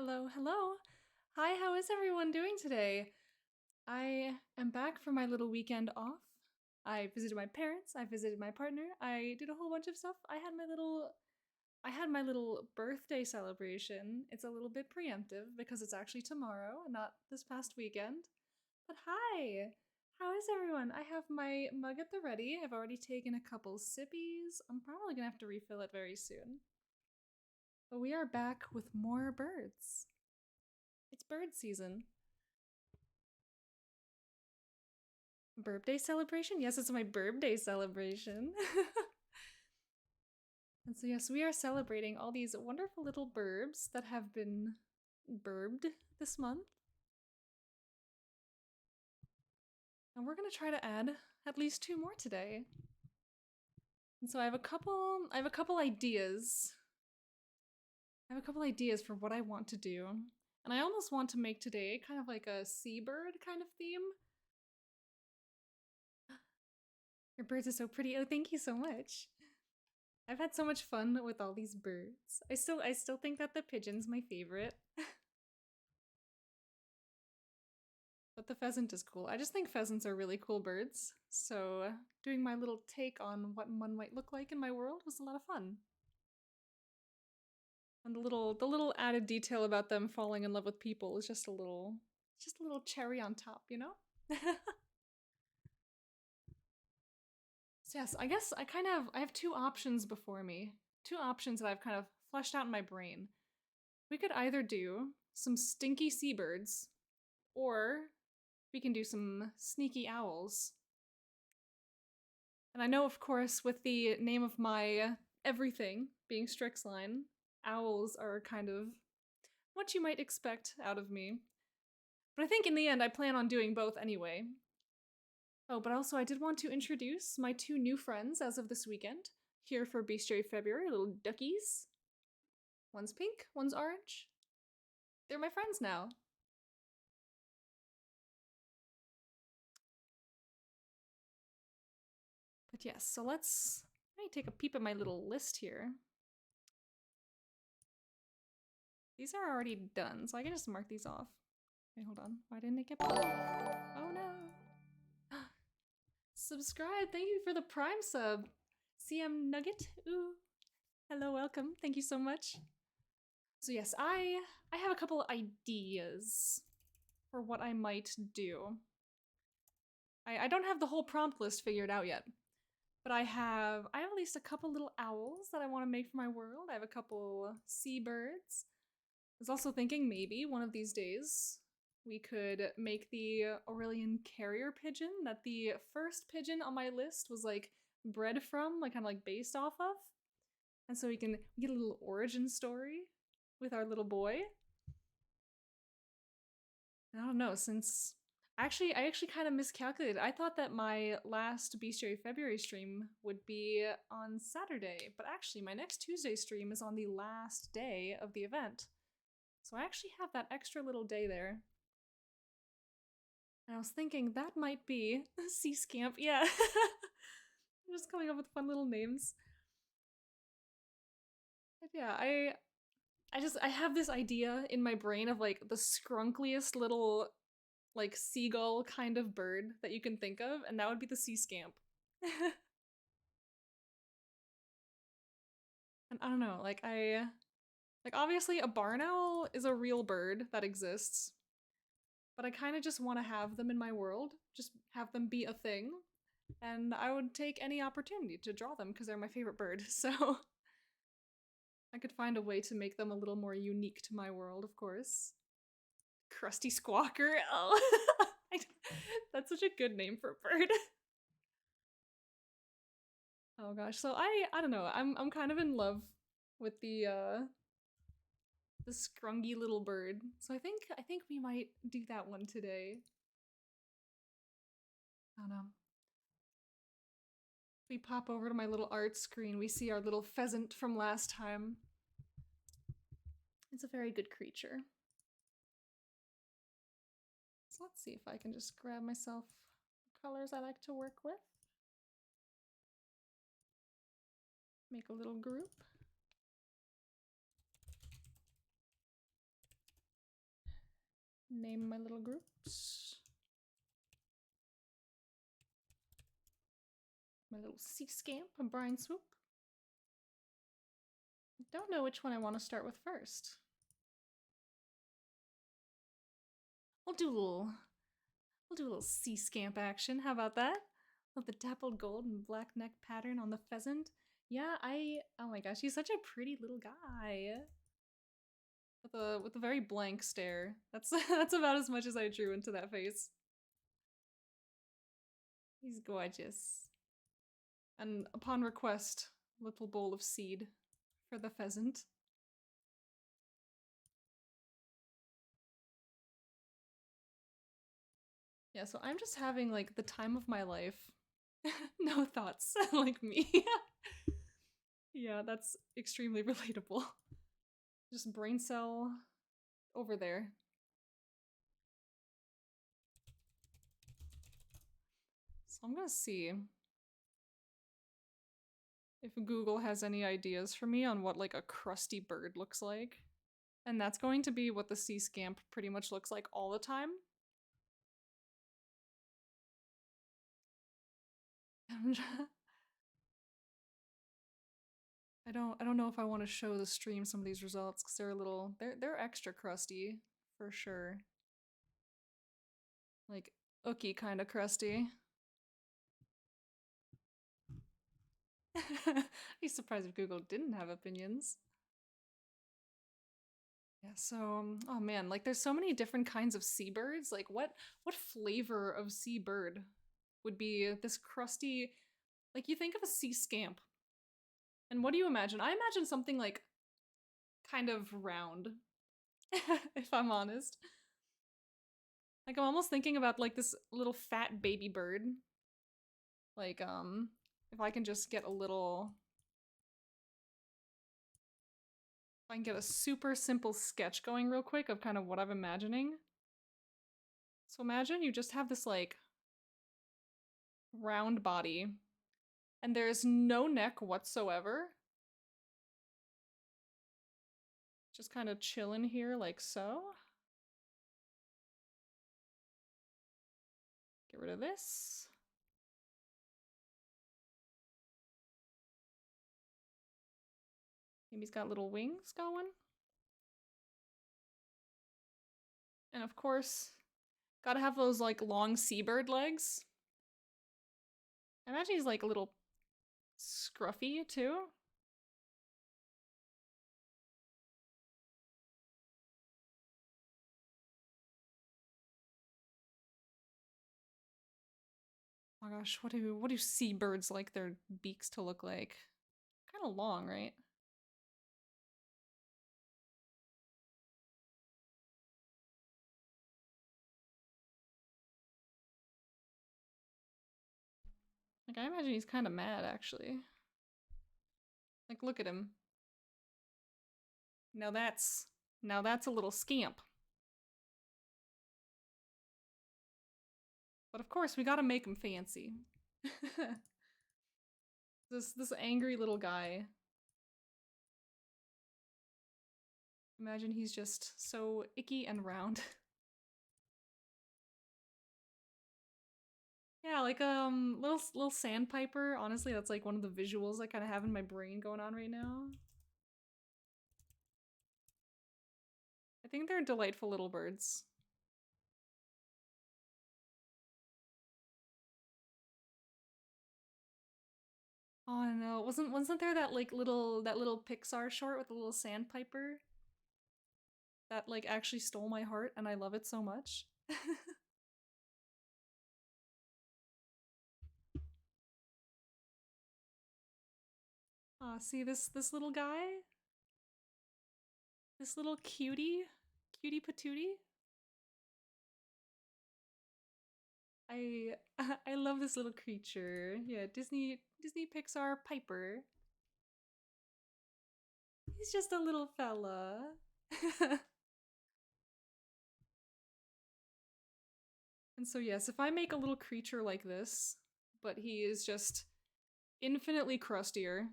Hello, hello. Hi, how is everyone doing today? I am back from my little weekend off. I visited my parents, I visited my partner, I did a whole bunch of stuff. I had my little birthday celebration. It's a little bit preemptive because it's actually tomorrow and not this past weekend. But hi. How is everyone? I have my mug at the ready. I've already taken a couple sippies. I'm probably going to have to refill it very soon. But we are back with more birds. It's bird season. Birthday celebration? Yes, it's my birthday celebration. And so, yes, we are celebrating all these wonderful little burbs that have been burbed this month. And we're going to try to add at least 2 more today. And so I have a couple ideas. I have a couple ideas for what I want to do. And I almost want to make today kind of like a seabird kind of theme. Your birds are so pretty. Oh, thank you so much. I've had so much fun with all these birds. I still think that the pigeon's my favorite. But the pheasant is cool. I just think pheasants are really cool birds. So doing my little take on what one might look like in my world was a lot of fun. And the little added detail about them falling in love with people is just a little cherry on top, you know? So yes, I guess I have 2 options before me. 2 options that I've kind of fleshed out in my brain. We could either do some stinky seabirds, or we can do some sneaky owls. And I know, of course, with the name of my everything being Strixline, owls are kind of what you might expect out of me. But I think in the end I plan on doing both anyway. Oh, but also I did want to introduce my 2 new friends as of this weekend, here for Bestiary February, little duckies. One's pink, one's orange. They're my friends now. But yes, so let me take a peep at my little list here. These are already done, so I can just mark these off. Wait, hold on. Why didn't it get blank? Oh no. Subscribe. Thank you for the Prime sub. CM Nugget. Ooh. Hello, welcome. Thank you so much. So yes, I have a couple ideas for what I might do. I don't have the whole prompt list figured out yet. But I have at least a couple little owls that I want to make for my world. I have a couple seabirds. I was also thinking maybe one of these days we could make the Aurelian carrier pigeon that the first pigeon on my list was like bred from, like kind of like based off of. And so we can get a little origin story with our little boy. And I don't know, since I actually kind of miscalculated. I thought that my last Bestiary February stream would be on Saturday, but actually my next Tuesday stream is on the last day of the event. So I actually have that extra little day there. And I was thinking that might be Sea Scamp, yeah. I'm just coming up with fun little names. But yeah, I have this idea in my brain of like the scrunkliest little like seagull kind of bird that you can think of, and that would be the sea scamp. And I don't know, like obviously a barn owl is a real bird that exists, but I kind of just want to have them in my world, just have them be a thing, and I would take any opportunity to draw them because they're my favorite bird, so I could find a way to make them a little more unique to my world, of course. Krusty Squawker, oh. That's such a good name for a bird. Oh gosh, so I don't know. I'm kind of in love with the scrungy little bird. So I think we might do that one today. I don't know. We pop over to my little art screen, we see our little pheasant from last time. It's a very good creature. So let's see if I can just grab myself colors I like to work with. Make a little group. Name my little groups. My little sea scamp and brine swoop. I don't know which one I want to start with first. We'll do a little sea scamp action. How about that? With the dappled gold and black neck pattern on the pheasant. Yeah, oh my gosh, he's such a pretty little guy. With a very blank stare. That's that's about as much as I drew into that face. He's gorgeous. And upon request, little bowl of seed for the pheasant. Yeah, so I'm just having like the time of my life. No thoughts, like me. Yeah, that's extremely relatable. Just brain cell over there. So I'm gonna see if Google has any ideas for me on what like a crusty bird looks like. And that's going to be what the sea scamp pretty much looks like all the time. I don't know if I want to show the stream some of these results because they're a little they're extra crusty for sure. Like ookie kind of crusty. I'd be surprised if Google didn't have opinions. Yeah, so oh man, like there's so many different kinds of seabirds. Like what flavor of seabird would be this crusty, like you think of a sea scamp. And what do you imagine? I imagine something like kind of round. If I'm honest. Like I'm almost thinking about like this little fat baby bird. Like if I can just get a little, if I can get a super simple sketch going real quick of kind of what I'm imagining. So imagine you just have this like round body and there's no neck whatsoever. Just kind of chilling here like so. Get rid of this. Maybe he's got little wings going. And of course, gotta have those like long seabird legs. I imagine he's like a little scruffy too. Oh my gosh, what do seabirds like their beaks to look like? Kind of long, right? Like I imagine he's kind of mad actually. Like look at him. Now that's a little scamp. But of course we gotta make him fancy. This angry little guy. Imagine he's just so icky and round. Yeah, like little sandpiper. Honestly, that's like one of the visuals I kind of have in my brain going on right now. I think they're delightful little birds. Oh no, wasn't there that like little Pixar short with the little sandpiper that like actually stole my heart and I love it so much? Aw, see this little guy? This little cutie patootie? I I love this little creature. Yeah, Disney Pixar Piper. He's just a little fella. And so yes, if I make a little creature like this, but he is just infinitely crustier.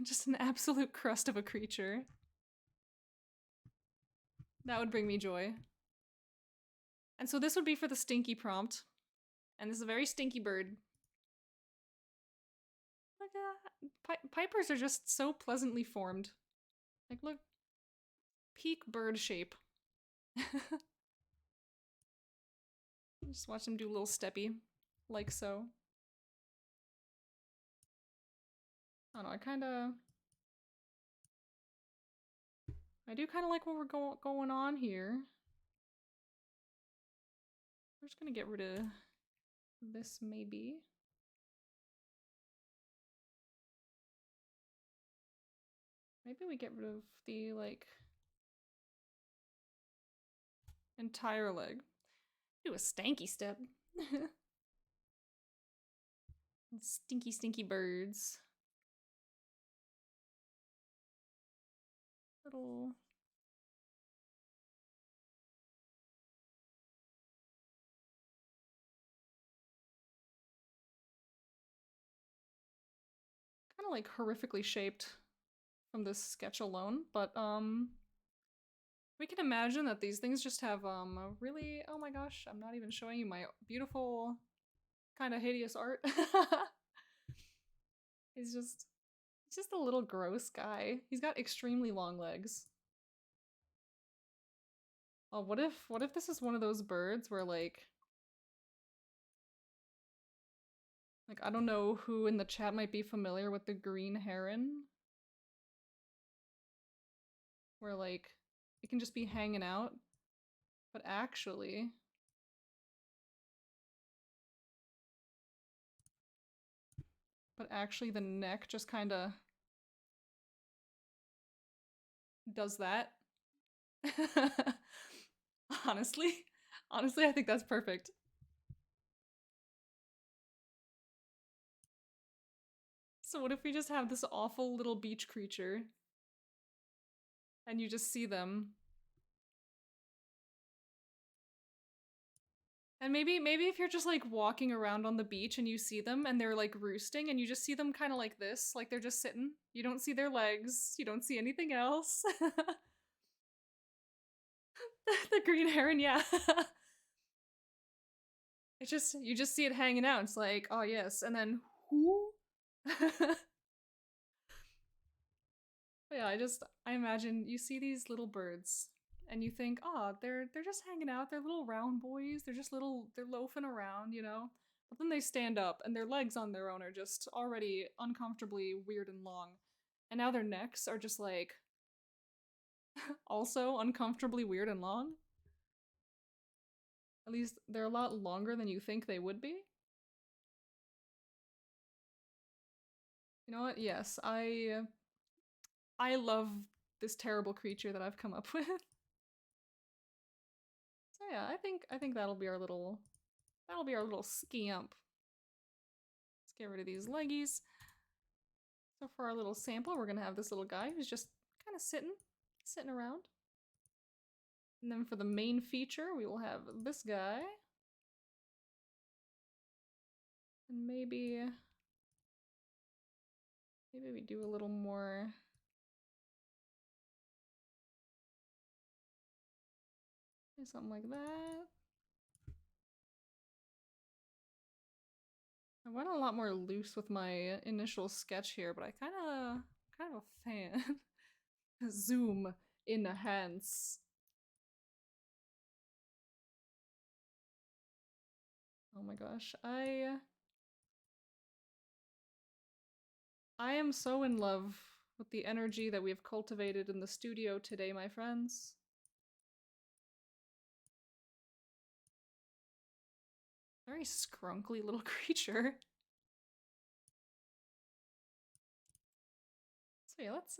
Just an absolute crust of a creature. That would bring me joy. And so this would be for the stinky prompt. And this is a very stinky bird. Look, pipers are just so pleasantly formed. Like, look. Peak bird shape. Just watch him do a little steppy. Like so. I don't know, I do kind of like what we're going on here. We're just gonna get rid of this, maybe. Maybe we get rid of the, like, entire leg. Do a stanky step. Stinky, stinky birds. Little... kind of like horrifically shaped from this sketch alone, but we can imagine that these things just have a really, oh my gosh, I'm not even showing you my beautiful kind of hideous art. He's just a little gross guy. He's got extremely long legs. Oh, what if this is one of those birds where like I don't know who in the chat might be familiar with the green heron? Where like it can just be hanging out, but actually the neck just kind of does that. Honestly, I think that's perfect. So what if we just have this awful little beach creature and you just see them? And maybe if you're just like walking around on the beach and you see them and they're like roosting and you just see them kind of like this, like they're just sitting. You don't see their legs, you don't see anything else. The green heron, yeah. It's just, you just see it hanging out. It's like, oh yes, and then whoo. Yeah, I imagine you see these little birds and you think, oh, they're just hanging out. They're little round boys. They're just they're loafing around, you know? But then they stand up and their legs on their own are just already uncomfortably weird and long. And now their necks are just like also uncomfortably weird and long. At least they're a lot longer than you think they would be. You know what? Yes, I love this terrible creature that I've come up with. So yeah, I think that'll be our little scamp. Let's get rid of these leggies. So for our little sample, we're gonna have this little guy who's just kind of sitting around. And then for the main feature, we will have this guy. And maybe we do a little more. Something like that. I went a lot more loose with my initial sketch here, but I kind of a fan. Zoom enhance. Oh my gosh, I am so in love with the energy that we have cultivated in the studio today, my friends. Very scrunkly little creature. So yeah, let's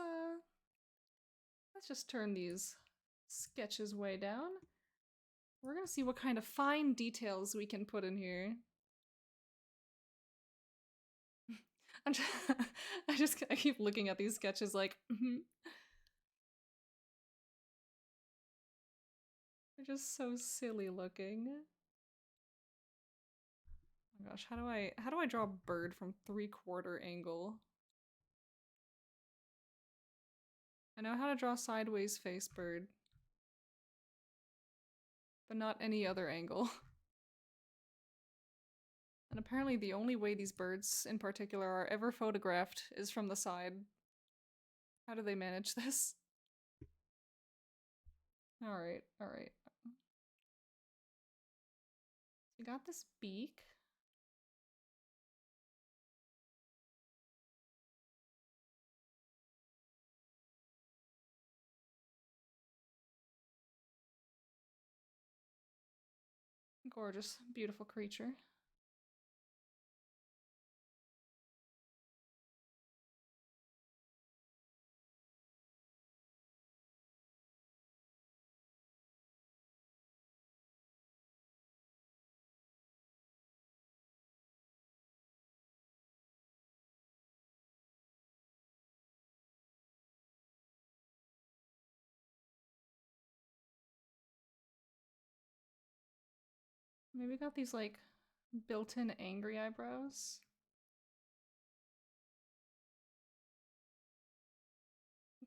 just turn these sketches way down. We're gonna see what kind of fine details we can put in here. I keep looking at these sketches like, They're just so silly looking. Oh my gosh, how do I draw a bird from 3/4 angle? I know how to draw sideways face bird. but not any other angle. And apparently the only way these birds in particular are ever photographed is from the side. How do they manage this? Alright, alright. We got this beak. Gorgeous, beautiful creature. Maybe got these like built-in angry eyebrows.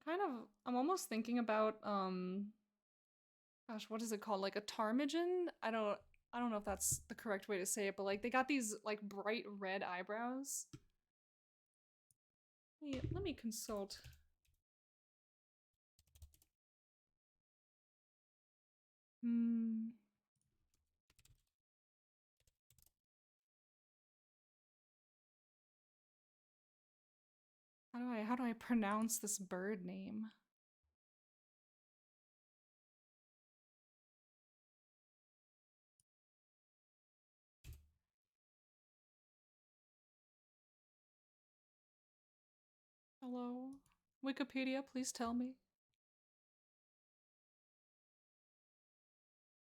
I'm almost thinking about gosh, what is it called? Like a ptarmigan? I don't know if that's the correct way to say it, but like they got these like bright red eyebrows. Let me consult. How do I pronounce this bird name? Hello? Wikipedia, please tell me.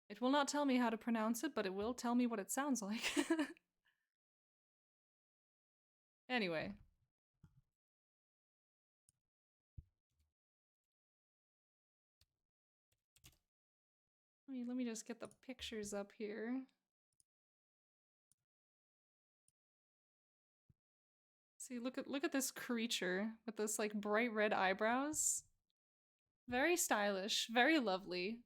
It will not tell me how to pronounce it, but it will tell me what it sounds like. Anyway. Let me just get the pictures up here. See, look at this creature with this like bright red eyebrows. Very stylish, very lovely,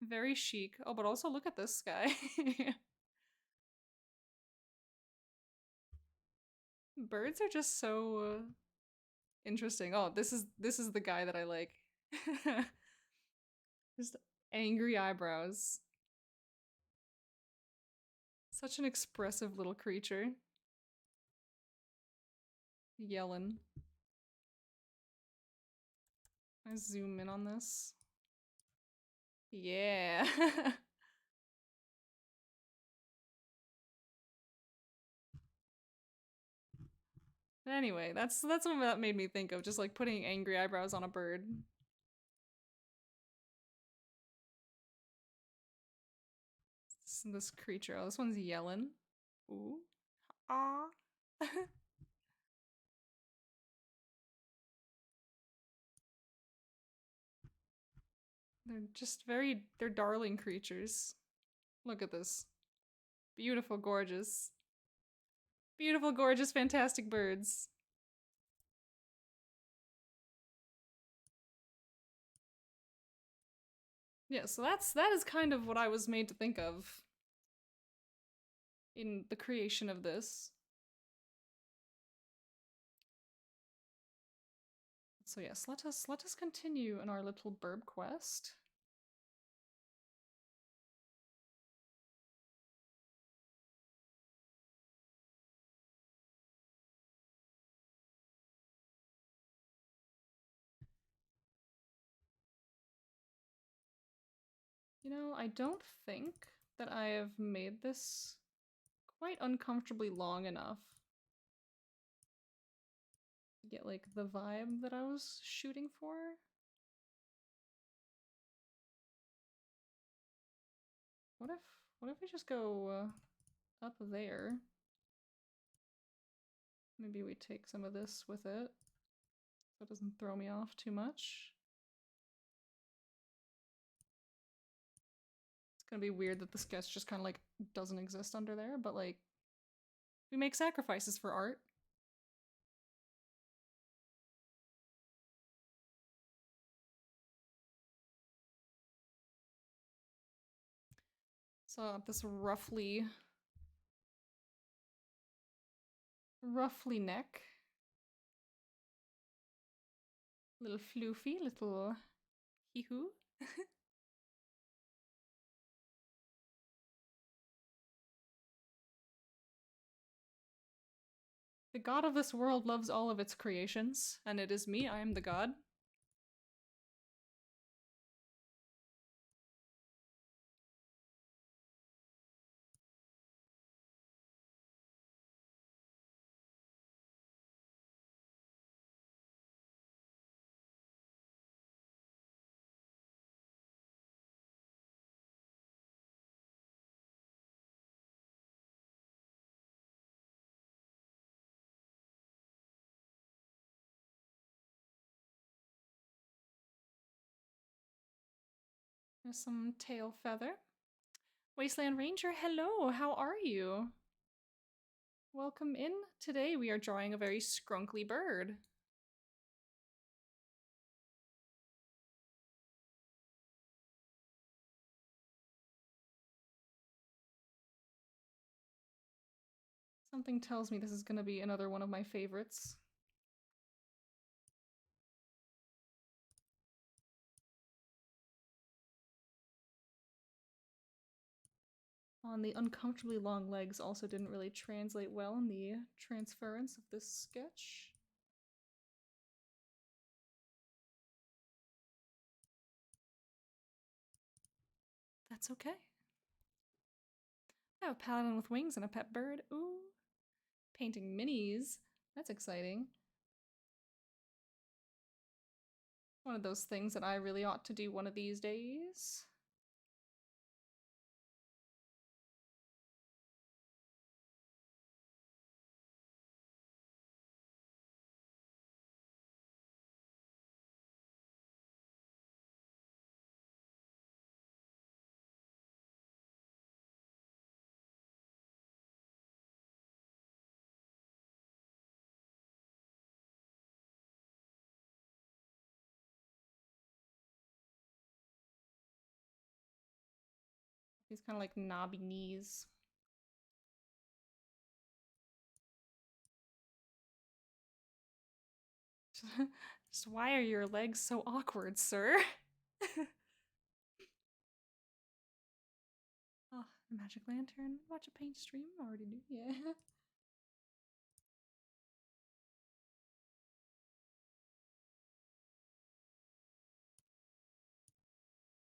very chic. Oh, but also look at this guy. Birds are just so interesting. Oh, this is the guy that I like. Just angry eyebrows. Such an expressive little creature. Yelling. I zoom in on this. Yeah. Anyway, that's what that made me think of, just like putting angry eyebrows on a bird. This creature. Oh, this one's yelling. Ooh. Ah. They're darling creatures. Look at this. Beautiful, gorgeous. Beautiful, gorgeous, fantastic birds. Yeah, so that is kind of what I was made to think of in the creation of this. So yes, let us continue in our little burb quest. You know, I don't think that I have made this quite uncomfortably long enough to get like the vibe that I was shooting for. What if we just go up there? Maybe we take some of this with it so it doesn't throw me off too much. It's gonna be weird that the sketch just kind of like doesn't exist under there, but like we make sacrifices for art. So this roughly neck. Little floofy, little hee-hoo. The god of this world loves all of its creations, and it is me, I am the god. There's some tail feather. Wasteland Ranger, hello, how are you? Welcome in. Today we are drawing a very scrunkly bird. Something tells me this is gonna be another one of my favorites. On the uncomfortably long legs also didn't really translate well in the transference of this sketch. That's okay. I have a paladin with wings and a pet bird. Ooh. Painting minis. That's exciting. One of those things that I really ought to do one of these days. These kind of like knobby knees. Just why are your legs so awkward, sir? Oh, a magic lantern. Watch a paint stream. Already do. Yeah.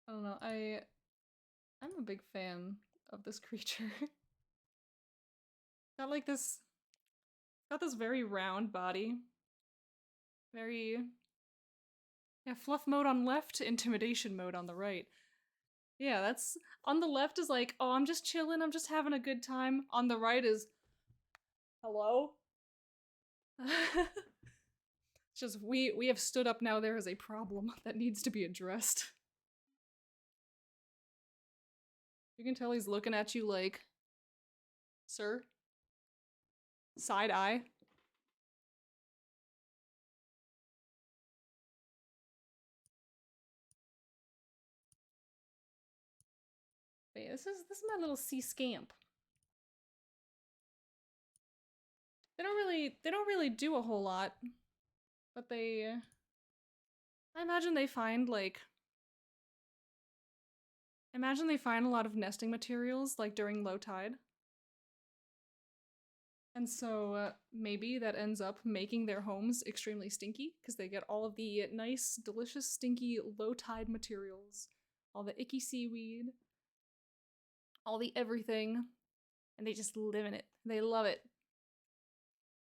I don't know. I'm a big fan of this creature. Got like this. Got this very round body. Very. Yeah, fluff mode on left, intimidation mode on the right. Yeah, that's on the left is like, oh, I'm just chilling, I'm just having a good time. On the right is, hello? It's just we have stood up now. There is a problem that needs to be addressed. You can tell he's looking at you like, sir? Side eye. But yeah, this is my little sea scamp. They don't really do a whole lot, but I imagine they find like I imagine they find a lot of nesting materials like during low tide. And so maybe that ends up making their homes extremely stinky because they get all of the nice, delicious, stinky low tide materials, all the icky seaweed, all the everything, and they just live in it. They love it.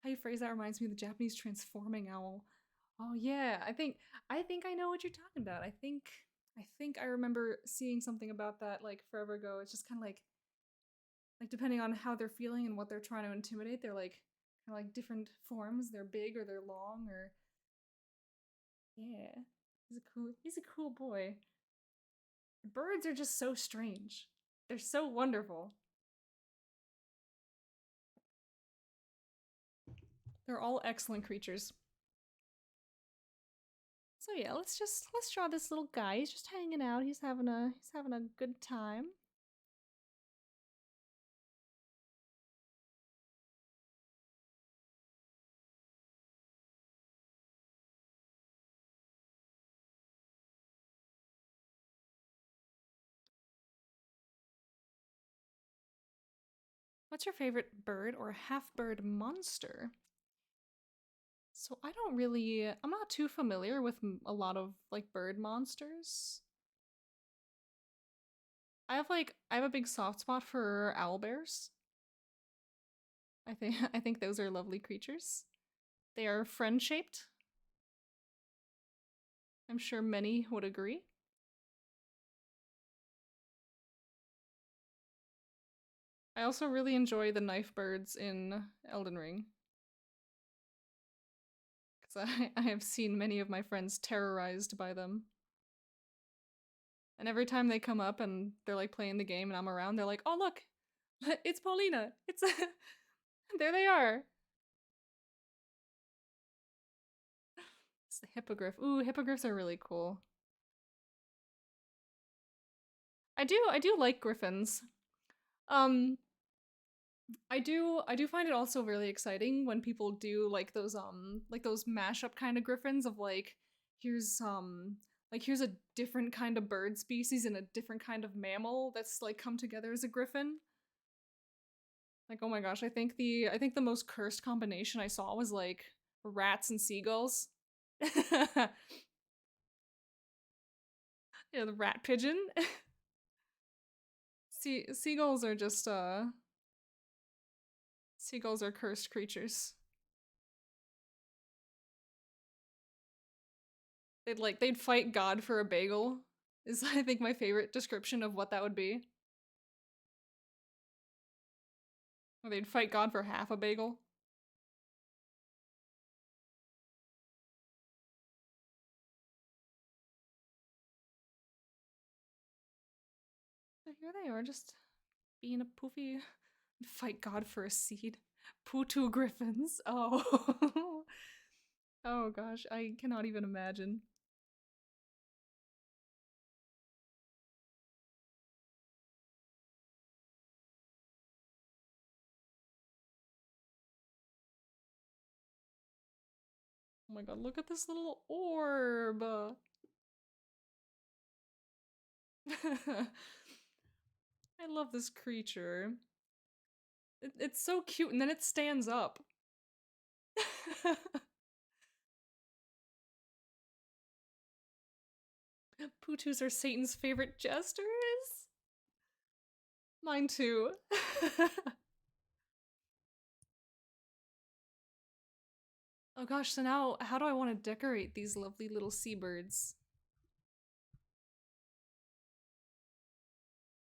How you phrase that reminds me of the Japanese transforming owl. Oh yeah, I think I know what you're talking about. I think I remember seeing something about that like forever ago. It's just kind of like depending on how they're feeling and what they're trying to intimidate, they're like kind of like different forms. They're big or they're long or yeah. He's a cool boy. Birds are just so strange. They're so wonderful. They're all excellent creatures. So yeah, let's draw this little guy. He's just hanging out. He's having a good time. What's your favorite bird or half-bird monster? So I don't really, I'm not too familiar with a lot of like bird monsters. I have a big soft spot for owlbears. I think those are lovely creatures. They are friend-shaped. I'm sure many would agree. I also really enjoy the knife birds in Elden Ring. Because I have seen many of my friends terrorized by them. And every time they come up and they're like playing the game and I'm around, they're like, oh look, it's Paulina. It's there they are. It's the hippogriff. Ooh, hippogriffs are really cool. I do like griffins. Um, I do find it also really exciting when people do like those mashup kind of griffins of like here's a different kind of bird species and a different kind of mammal that's like come together as a griffin. Like oh my gosh, I think the most cursed combination I saw was like rats and seagulls. Yeah, the rat pigeon. Seagulls are just seagulls are cursed creatures. They'd fight God for a bagel. Is I think my favorite description of what that would be. Or they'd fight God for half a bagel. So here they are, just being a poofy fight God for a seed. Putu griffins. Oh. Oh gosh, I cannot even imagine. Oh my god, look at this little orb. I love this creature. It's so cute, and then it stands up. Putus are Satan's favorite jesters. Mine too. Oh gosh, so now how do I want to decorate these lovely little seabirds?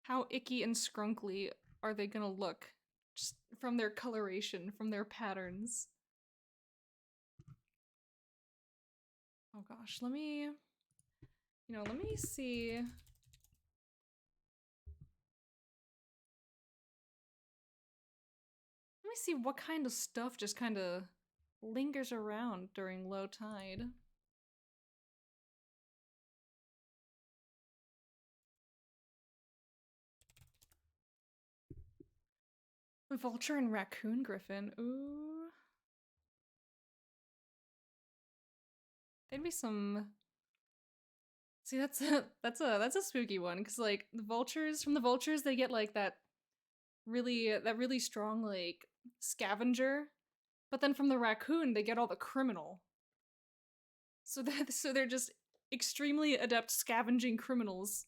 How icky and scrunkly are they gonna look? Just from their coloration, from their patterns. Oh gosh, let me, let me see. Let me see what kind of stuff just kind of lingers around during low tide. Vulture and raccoon griffin. Ooh. They'd be some. See, that's a spooky one because like the vultures from the vultures they get like that really strong like scavenger, but then from the raccoon they get all the criminal. So they're just extremely adept scavenging criminals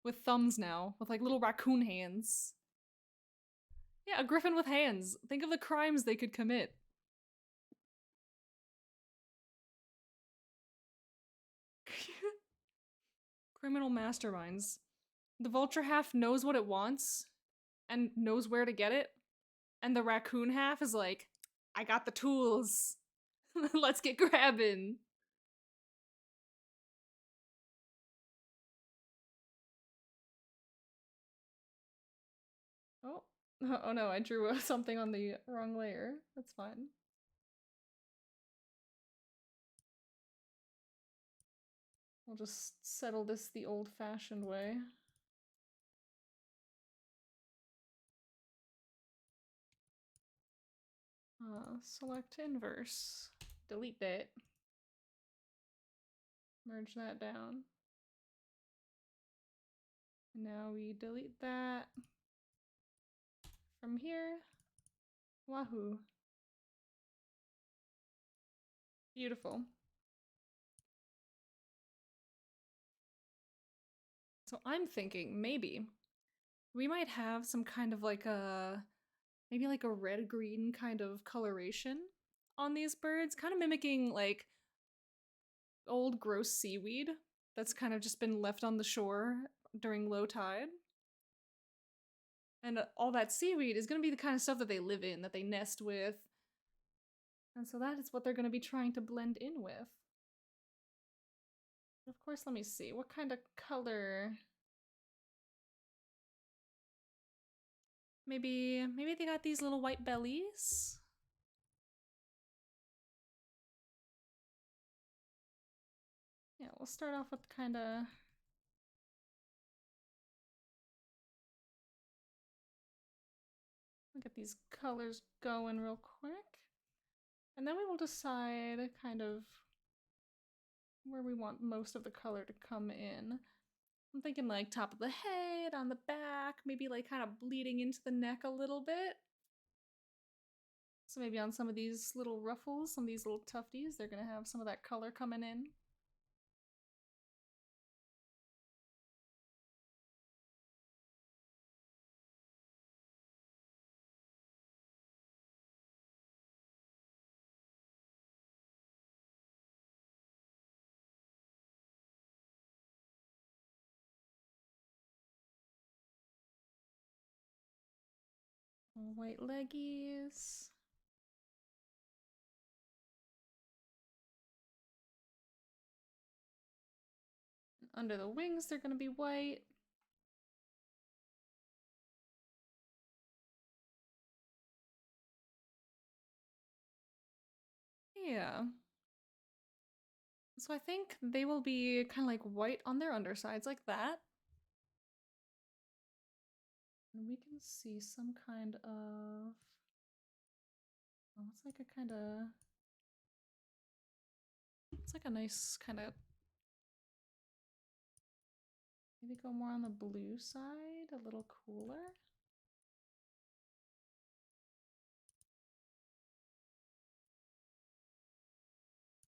with thumbs now, with like little raccoon hands. Yeah, a griffin with hands. Think of the crimes they could commit. Criminal masterminds. The vulture half knows what it wants and knows where to get it, and the raccoon half is like, I got the tools. Let's get grabbing. Oh. Oh no, I drew something on the wrong layer. That's fine. We'll just settle this the old-fashioned way. Select inverse. Delete that. Merge that down. Now we delete that. from here. Wahoo. Beautiful. So I'm thinking maybe we might have some kind of like maybe like a red-green kind of coloration on these birds, kind of mimicking like old gross seaweed that's kind of just been left on the shore during low tide. And all that seaweed is going to be the kind of stuff that they live in, that they nest with. And so that is what they're going to be trying to blend in with. Of course, let me see. What kind of color? Maybe they got these little white bellies? Yeah, we'll start off with kind of... I'll get these colors going real quick. And then we will decide kind of where we want most of the color to come in. I'm thinking like top of the head, on the back, maybe like kind of bleeding into the neck a little bit. So maybe on some of these little ruffles, some of these little tufties, they're gonna have some of that color coming in. White leggies. Under the wings, they're gonna be white. Yeah. So I think they will be kind of like white on their undersides like that. And we can see some kind of... Oh, it's like a kind of... It's like a nice kind of... Maybe go more on the blue side, a little cooler.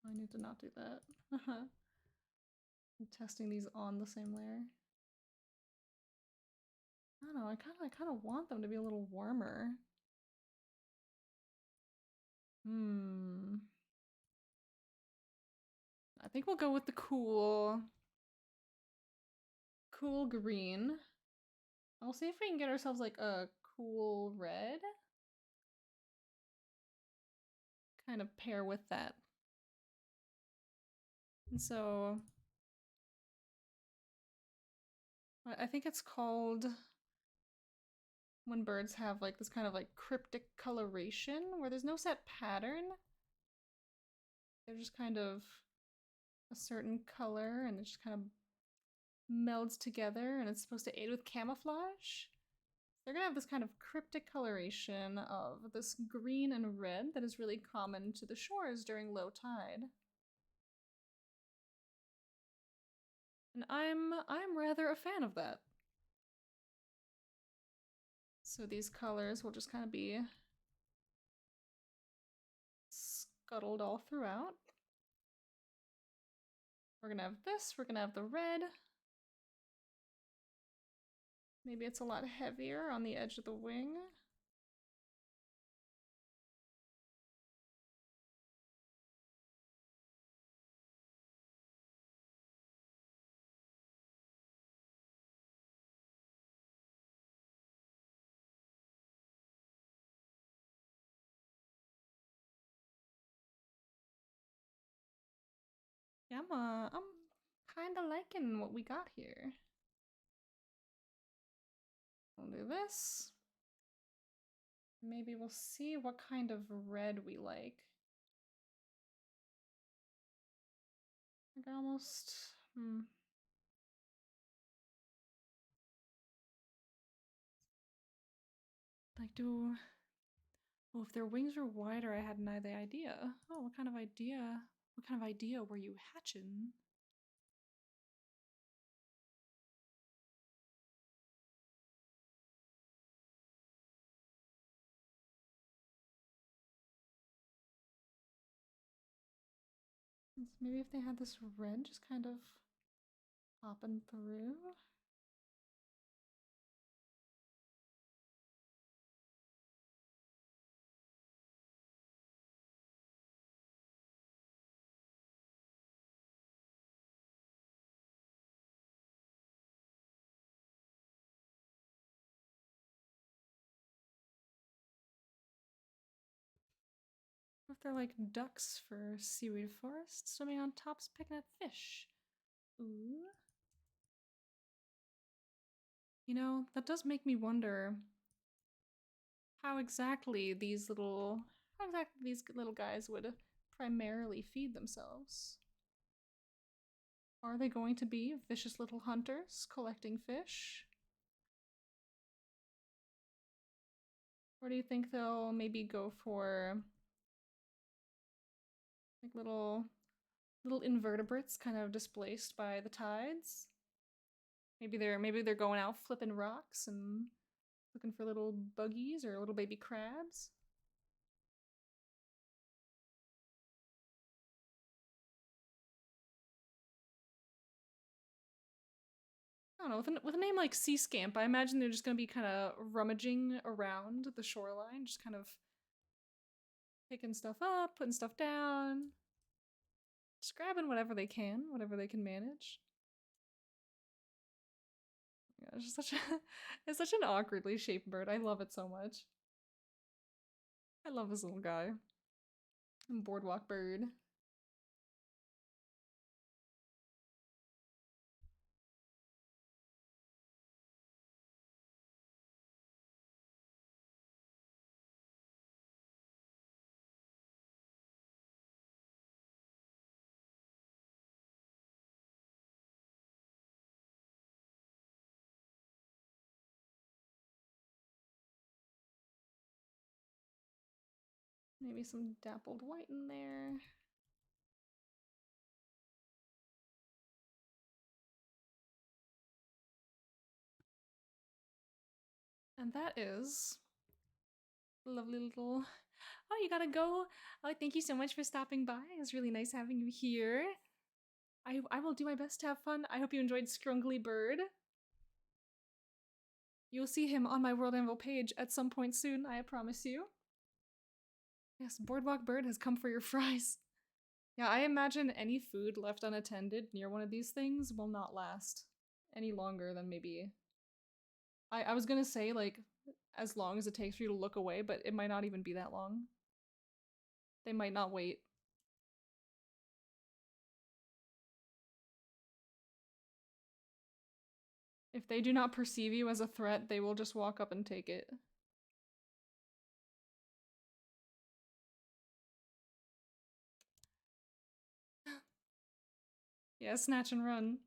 I need to not do that. I'm testing these on the same layer. I don't know, I kind of want them to be a little warmer. I think we'll go with the cool green. I'll see if we can get ourselves like a cool red. Kind of pair with that. And so I think it's called when birds have like this kind of like cryptic coloration where there's no set pattern. They're just kind of a certain color and it just kind of melds together and it's supposed to aid with camouflage. They're gonna have this kind of cryptic coloration of this green and red that is really common to the shores during low tide. And I'm rather a fan of that. So these colors will just kind of be scuttled all throughout. We're gonna have this, we're gonna have the red. Maybe it's a lot heavier on the edge of the wing. Yeah, I'm kind of liking what we got here. We'll do this. Maybe we'll see what kind of red we like. Like almost, Like oh, if their wings were wider, I had neither idea. Oh, what kind of idea were you hatching? Maybe if they had this red just kind of popping through. What if they're like ducks for seaweed forest, swimming on tops, picking at fish? Ooh. You know, that does make me wonder how exactly these little guys would primarily feed themselves. Are they going to be vicious little hunters collecting fish? Or do you think they'll maybe go for like little invertebrates kind of displaced by the tides? Maybe they're going out flipping rocks and looking for little buggies or little baby crabs. I don't know, with a name like Sea Scamp, I imagine they're just gonna be kind of rummaging around the shoreline, just kind of picking stuff up, putting stuff down, just grabbing whatever they can manage. Yeah, it's just such a it's such an awkwardly shaped bird. I love it so much. I love this little guy. Boardwalk bird. Maybe some dappled white in there. And that is lovely little. Oh, you gotta go. Oh, thank you so much for stopping by. It was really nice having you here. I will do my best to have fun. I hope you enjoyed Scrungly Bird. You'll see him on my World Anvil page at some point soon, I promise you. Yes, Boardwalk Bird has come for your fries. Yeah, I imagine any food left unattended near one of these things will not last any longer than maybe... I was gonna say, like, as long as it takes for you to look away, but it might not even be that long. They might not wait. If they do not perceive you as a threat, they will just walk up and take it. Yeah, snatch and run.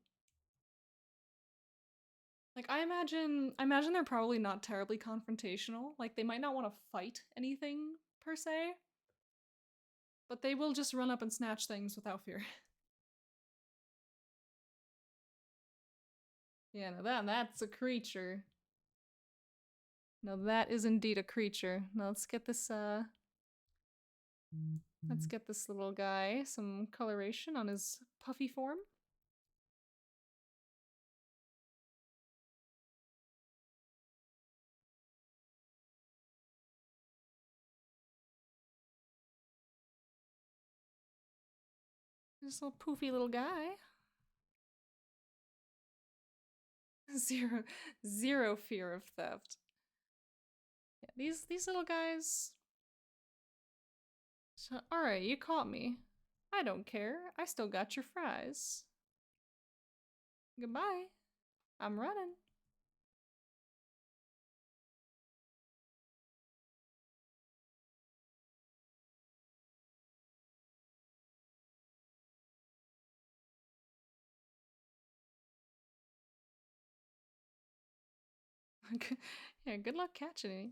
Like, I imagine they're probably not terribly confrontational. Like, they might not want to fight anything, per se. But they will just run up and snatch things without fear. Yeah, no, that's a creature. No, that is indeed a creature. Now let's get this, let's get this little guy some coloration on his puffy form. This little poofy little guy. Zero fear of theft. Yeah, these little guys. So, alright, you caught me. I don't care. I still got your fries. Goodbye. I'm running. Yeah, good luck catching it.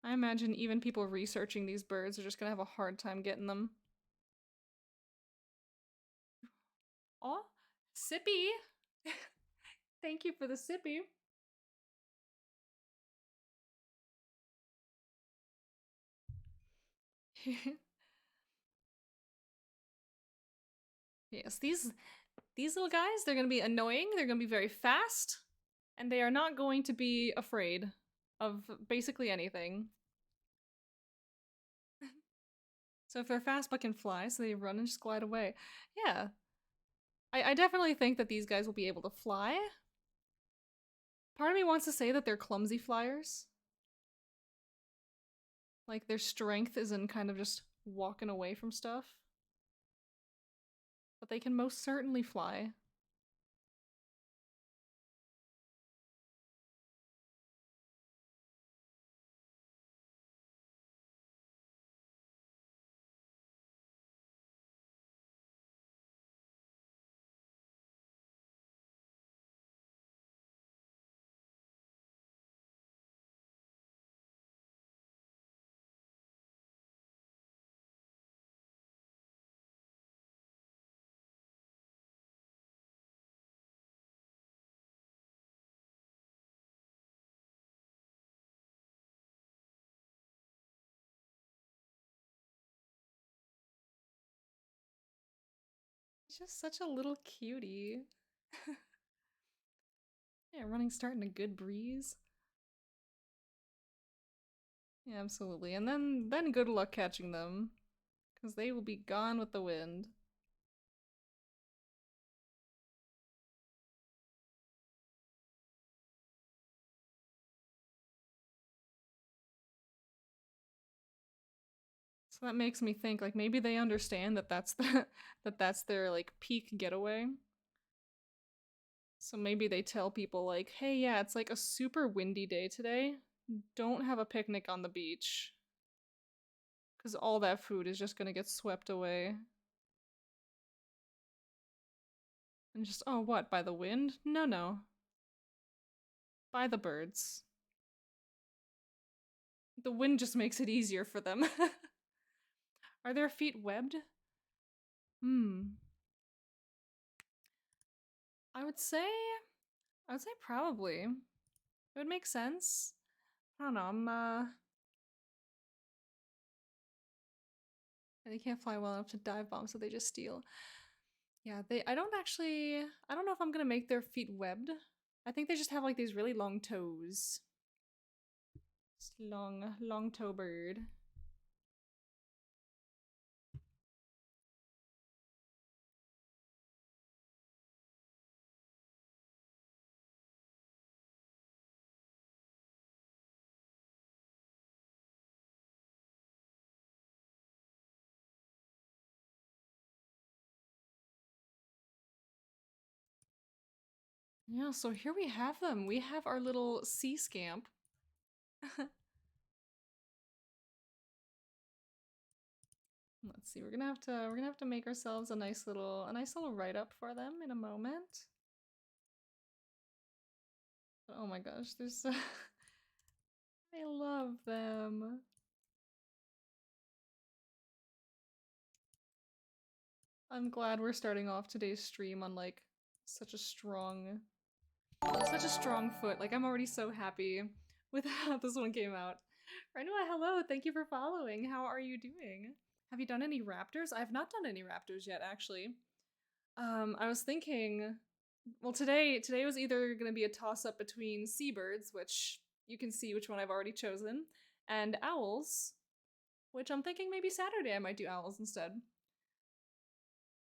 I imagine even people researching these birds are just gonna have a hard time getting them. Aw, Sippy! Thank you for the sippy. Yes, these little guys, they're gonna be annoying, they're gonna be very fast, and they are not going to be afraid of basically anything. So if they're fast but can fly, so they run and just glide away. Yeah. I definitely think that these guys will be able to fly. Part of me wants to say that they're clumsy flyers. Like their strength is in kind of just walking away from stuff. But they can most certainly fly. It's just such a little cutie. Yeah, running starting a good breeze. Yeah, absolutely. And then good luck catching them. Because they will be gone with the wind. So that makes me think like maybe they understand that that's that's their like peak getaway. So maybe they tell people like, "Hey, yeah, it's like a super windy day today. Don't have a picnic on the beach cuz all that food is just going to get swept away." And just, "Oh, what? By the wind?" No, no. By the birds. The wind just makes it easier for them. Are their feet webbed? Hmm. I would say probably. It would make sense. I don't know. They can't fly well enough to dive bomb, so they just steal. Yeah, I don't know if I'm gonna make their feet webbed. I think they just have like these really long toes. Just long toe bird. Yeah, so here we have them. We have our little sea scamp. Let's see. We're gonna have to make ourselves a nice little write up for them in a moment. But oh my gosh, there's I love them. I'm glad we're starting off today's stream on like such a strong foot. Like I'm already so happy with how this one came out. Renua, hello, thank you for following. How are you doing? Have you done any raptors? I have not done any raptors yet, actually. I was thinking, well, today was either gonna be a toss-up between seabirds, which you can see which one I've already chosen, and owls, which I'm thinking maybe Saturday I might do owls instead.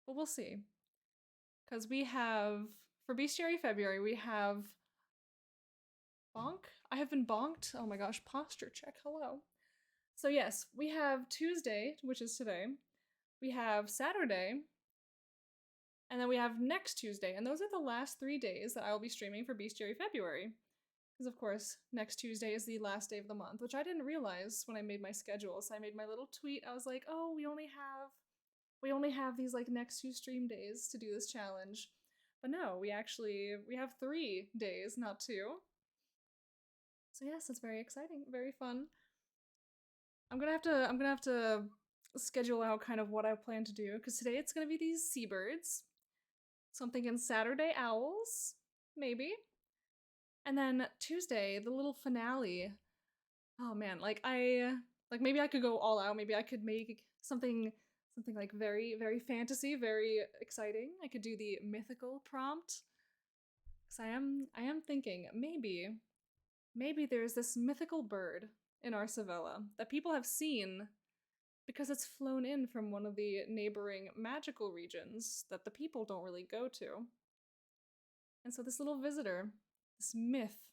But we'll see. Because we have, for Bestiary February, we have bonk. I have been bonked. Oh my gosh, posture check. Hello. So yes, we have Tuesday, which is today. We have Saturday, and then we have next Tuesday, and those are the last 3 days that I will be streaming for Bestiary February. Because of course, next Tuesday is the last day of the month, which I didn't realize when I made my schedule. So I made my little tweet. I was like, "Oh, we only have these like next 2 stream days to do this challenge." But no, we have 3 days, not 2. So yes, it's very exciting, very fun. I'm gonna have to schedule out kind of what I plan to do because today it's gonna be these seabirds. So I'm thinking Saturday owls, maybe. And then Tuesday, the little finale. Oh man, like maybe I could go all out. Maybe I could make something like very very fantasy, very exciting. I could do the mythical prompt. Cuz I am thinking maybe there's this mythical bird in our Savella that people have seen because it's flown in from one of the neighboring magical regions that the people don't really go to. And so this little visitor, this myth,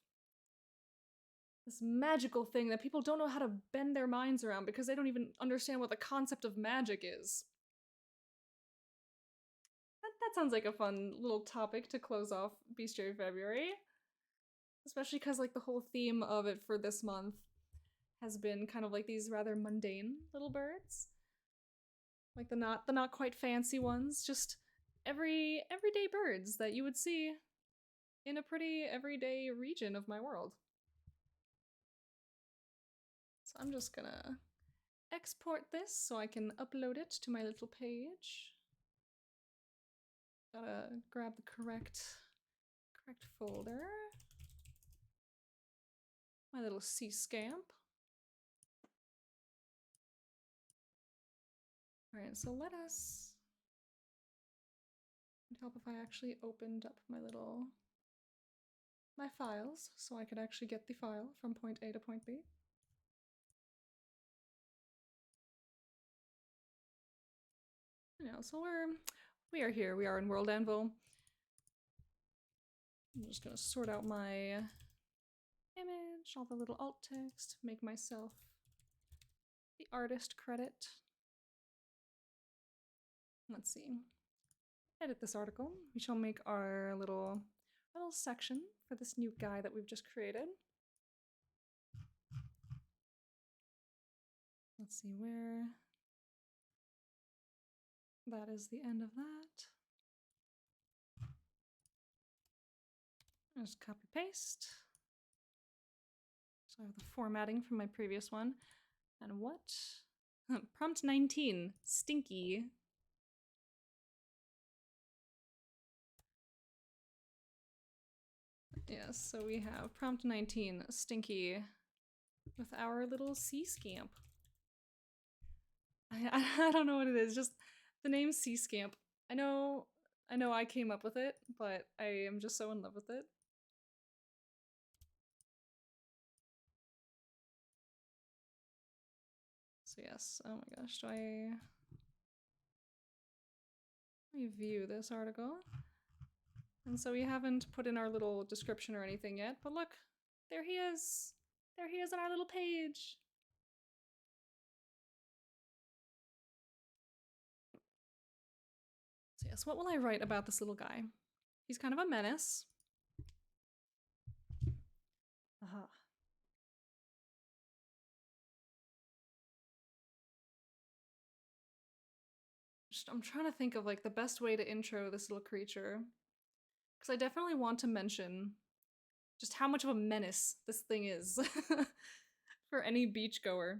this magical thing that people don't know how to bend their minds around because they don't even understand what the concept of magic is. That sounds like a fun little topic to close off Bestiary February. Especially because like the whole theme of it for this month has been kind of like these rather mundane little birds. Like the not quite fancy ones, just everyday birds that you would see in a pretty everyday region of my world. So I'm just gonna export this so I can upload it to my little page. Gotta grab the correct folder. My little sea scamp. Alright, so let us... It'd help if I actually opened up my files so I could actually get the file from point A to point B. So we are here. We are in World Anvil. I'm just gonna sort out my image, all the little alt text, make myself the artist credit. Let's see. Edit this article. We shall make our little section for this new guy that we've just created. Let's see where... That is the end of that. Just copy paste. So I have the formatting from my previous one. And what? Prompt 19, stinky. Yes, so we have prompt 19, stinky, with our little sea scamp. I don't know what it is, just the name Sea Scamp. I know I came up with it, but I am just so in love with it. So yes, oh my gosh, let me view this article. And so we haven't put in our little description or anything yet, but look, there he is. There he is on our little page. So yes, what will I write about this little guy? He's kind of a menace. Aha. I'm trying to think of like the best way to intro this little creature. Because I definitely want to mention just how much of a menace this thing is for any beachgoer.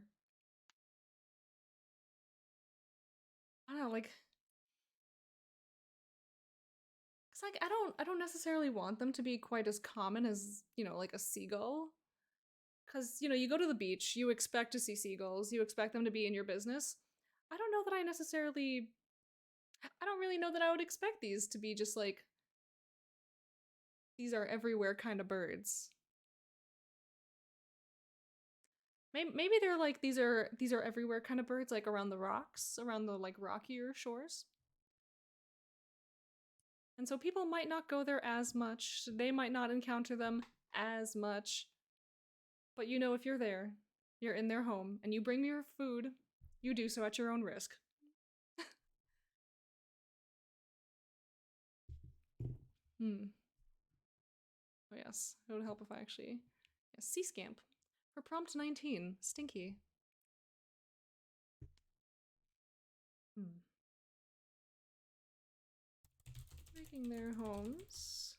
I don't know, like... Cause like I don't necessarily want them to be quite as common as, you know, like a seagull. Cause, you know, you go to the beach, you expect to see seagulls, you expect them to be in your business. I don't know that I don't really know that I would expect these to be just like, these are everywhere kind of birds. Maybe they're like, these are everywhere kind of birds, like around the rocks, around the like rockier shores. And so people might not go there as much, they might not encounter them as much. But you know, if you're there, you're in their home, and you bring me your food, you do so at your own risk. Oh yes, it would help if I actually... Yes, Sea Scamp. For prompt 19, stinky. Making their homes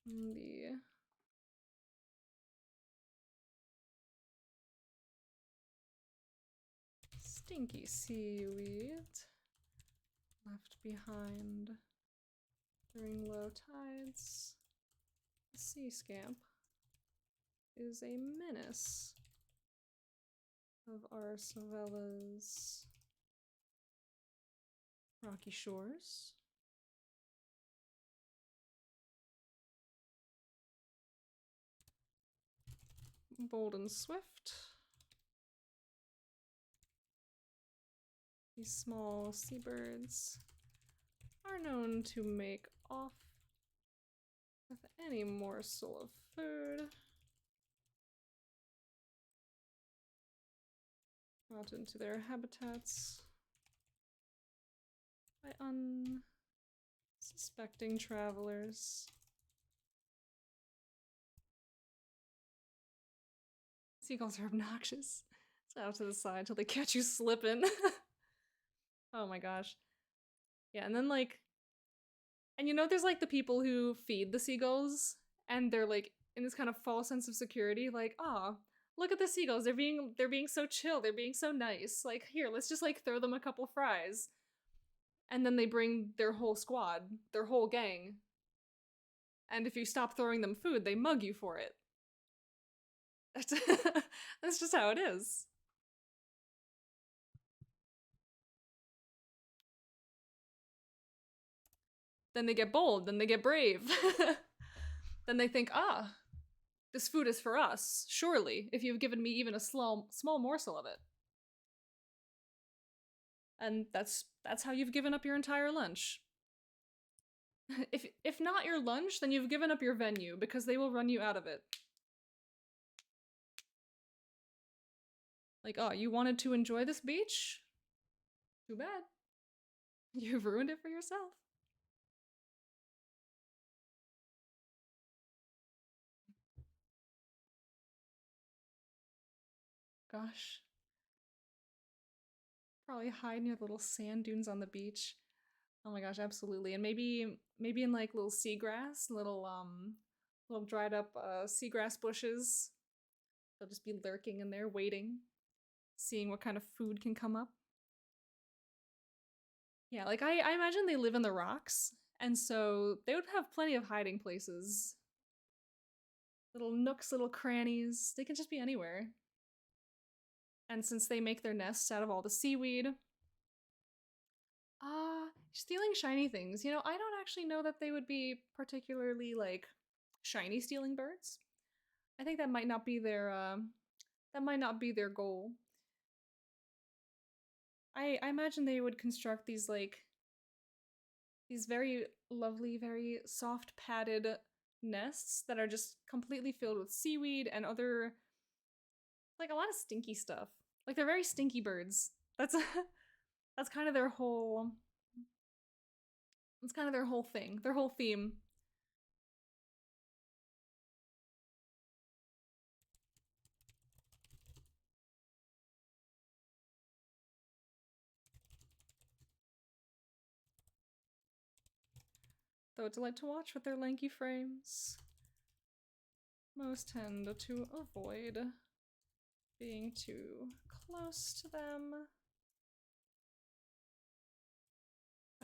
in the... stinky seaweed left behind during low tides. sea scamp is a menace of our Savella's rocky shores. Bold and swift. These small seabirds are known to make off with any morsel of food. Out into their habitats by unsuspecting travelers. Seagulls are obnoxious. So out to the side till they catch you slipping. Oh my gosh. Yeah, and then like, and you know there's like the people who feed the seagulls and they're like in this kind of false sense of security, like, oh, look at the seagulls, they're being so chill, they're being so nice. Like, here, let's just like throw them a couple fries. And then they bring their whole squad, their whole gang. And if you stop throwing them food, they mug you for it. That's just how it is. Then they get bold, then they get brave. Then they think, ah, this food is for us, surely, if you've given me even a small morsel of it. And that's how you've given up your entire lunch. If not your lunch, then you've given up your venue, because they will run you out of it. Like, oh, you wanted to enjoy this beach? Too bad. You've ruined it for yourself. Gosh. Probably hide near little sand dunes on the beach. Oh my gosh, absolutely. And maybe in like little seagrass, little dried up seagrass bushes. They'll just be lurking in there waiting, seeing what kind of food can come up. Yeah, like I imagine they live in the rocks, and so they would have plenty of hiding places. Little nooks, little crannies. They can just be anywhere. And since they make their nests out of all the seaweed, stealing shiny things. You know, I don't actually know that they would be particularly, like, shiny stealing birds. I think that might not be their, goal. I imagine they would construct these, like, these very lovely, very soft padded nests that are just completely filled with seaweed and other, like, a lot of stinky stuff. Like, they're very stinky birds. That's kind of their whole, thing, their whole theme. Though a delight to watch with their lanky frames. Most tend to avoid being too close to them,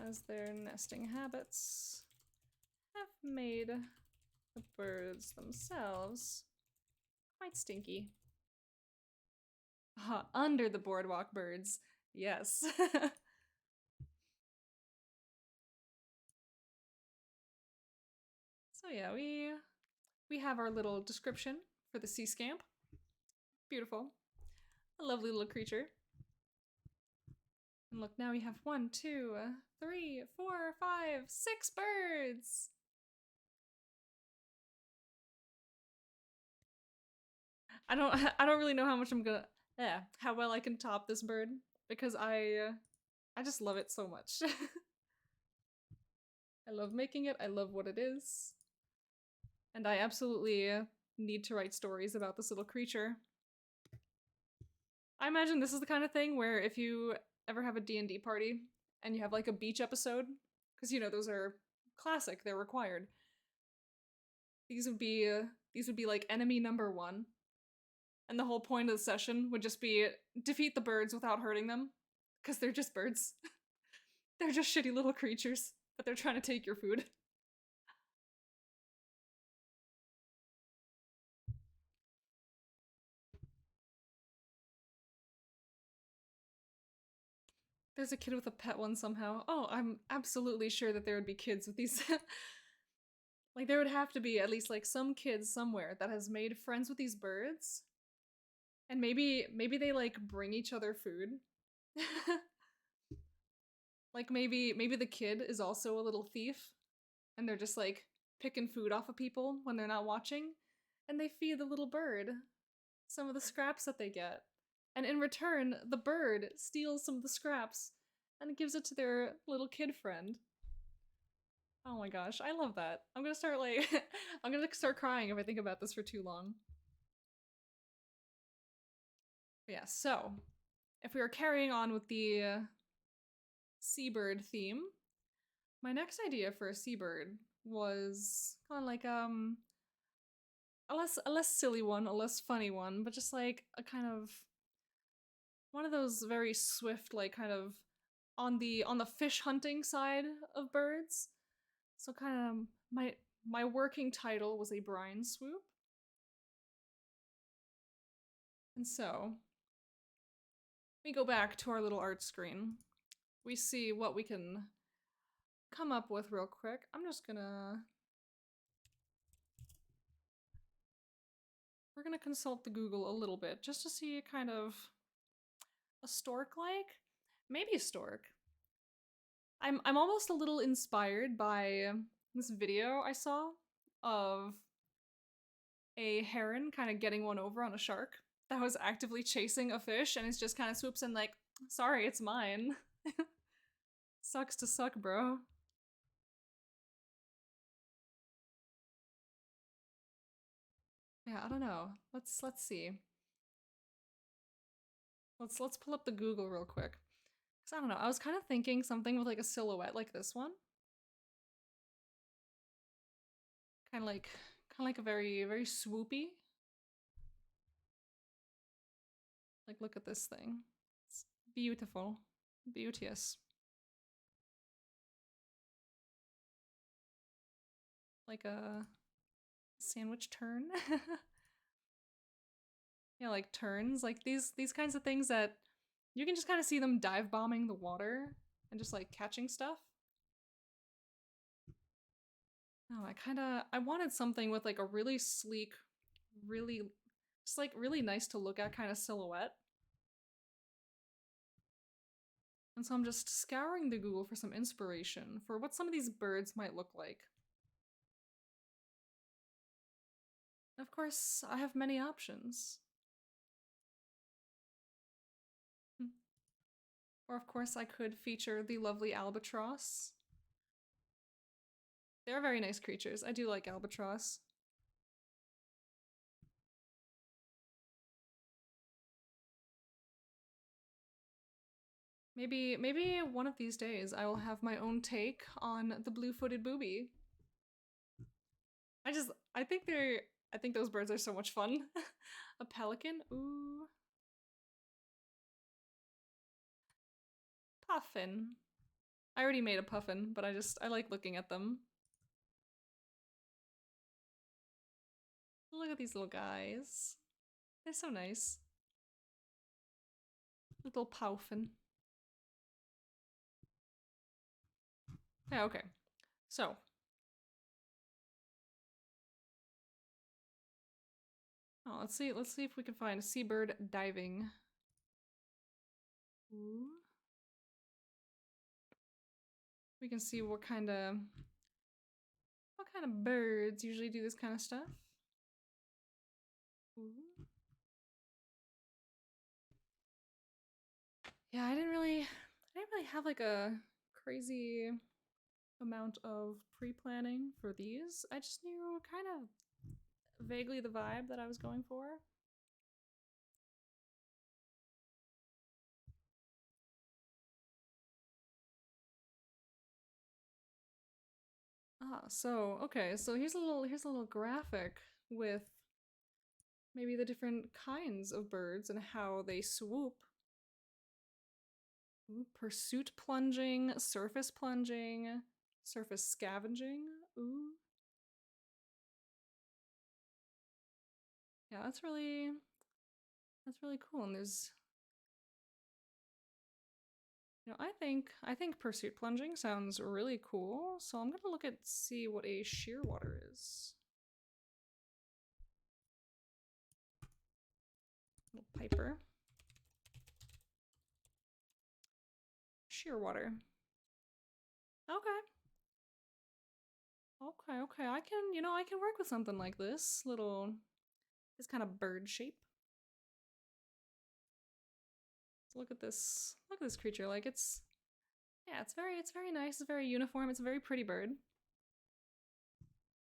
as their nesting habits have made the birds themselves quite stinky. Under the boardwalk birds, yes. So yeah, we have our little description for the sea scamp. Beautiful. A lovely little creature. And look, now we have 1, 2, 3, 4, 5, 6 birds! I don't really know how much how well I can top this bird, because I just love it so much. I love making it, I love what it is. And I absolutely need to write stories about this little creature. I imagine this is the kind of thing where if you ever have a D&D party and you have like a beach episode, because you know those are classic, they're required. These would be like enemy number 1. And the whole point of the session would just be defeat the birds without hurting them, because they're just birds. They're just shitty little creatures, but they're trying to take your food. There's a kid with a pet one somehow. Oh, I'm absolutely sure that there would be kids with these. Like, there would have to be at least like some kids somewhere that has made friends with these birds. And maybe they like bring each other food. Like maybe the kid is also a little thief and they're just like picking food off of people when they're not watching and they feed the little bird some of the scraps that they get. And in return, the bird steals some of the scraps and gives it to their little kid friend. Oh my gosh, I love that. I'm gonna start like I'm gonna start crying if I think about this for too long. But yeah, so if we are carrying on with the seabird theme, my next idea for a seabird was kind of like a less silly one, a less funny one, but just like a kind of one of those very swift, like kind of on the fish hunting side of birds. So kind of my working title was a brine swoop. And so we go back to our little art screen. We see what we can come up with real quick. We're gonna consult the Google a little bit just to see kind of a stork like? Maybe a stork. I'm almost a little inspired by this video I saw of a heron kind of getting one over on a shark that was actively chasing a fish and it just kind of swoops in like, sorry, it's mine. Sucks to suck, bro. Yeah, I don't know. Let's see. Let's pull up the Google real quick. Cause I don't know. I was kind of thinking something with like a silhouette like this one. Kind of like a very swoopy. Like look at this thing. It's beautiful. Beauteous. Like a sandwich turn. Yeah, like turns. Like these kinds of things that you can just kind of see them dive bombing the water and just like catching stuff. Oh, I wanted something with like a really sleek, really just like really nice to look at kind of silhouette. And so I'm just scouring the Google for some inspiration for what some of these birds might look like. Of course, I have many options. Or of course I could feature the lovely albatross. They're very nice creatures. I do like albatross. Maybe one of these days I will have my own take on the blue-footed booby. I think those birds are so much fun. A pelican? Ooh. Puffin. I already made a puffin, but I like looking at them. Look at these little guys. They're so nice. Little puffin. Yeah, okay. So. Oh, let's see if we can find a seabird diving. Ooh. We can see what kind of birds usually do this kind of stuff. Ooh. Yeah, I didn't really have like a crazy amount of pre-planning for these. I just knew kind of vaguely the vibe that I was going for. Ah, so okay, so here's a little graphic with maybe the different kinds of birds and how they swoop. Ooh, pursuit plunging, surface scavenging. Ooh. Yeah, that's really cool. And there's You know, I think pursuit plunging sounds really cool, so I'm gonna look at see what a shearwater is. Little piper. Shearwater. Okay. Okay. I can, I can work with something like this. This kind of bird shape. So look at this. Look at this creature. Like yeah, it's very nice. It's very uniform. It's a very pretty bird.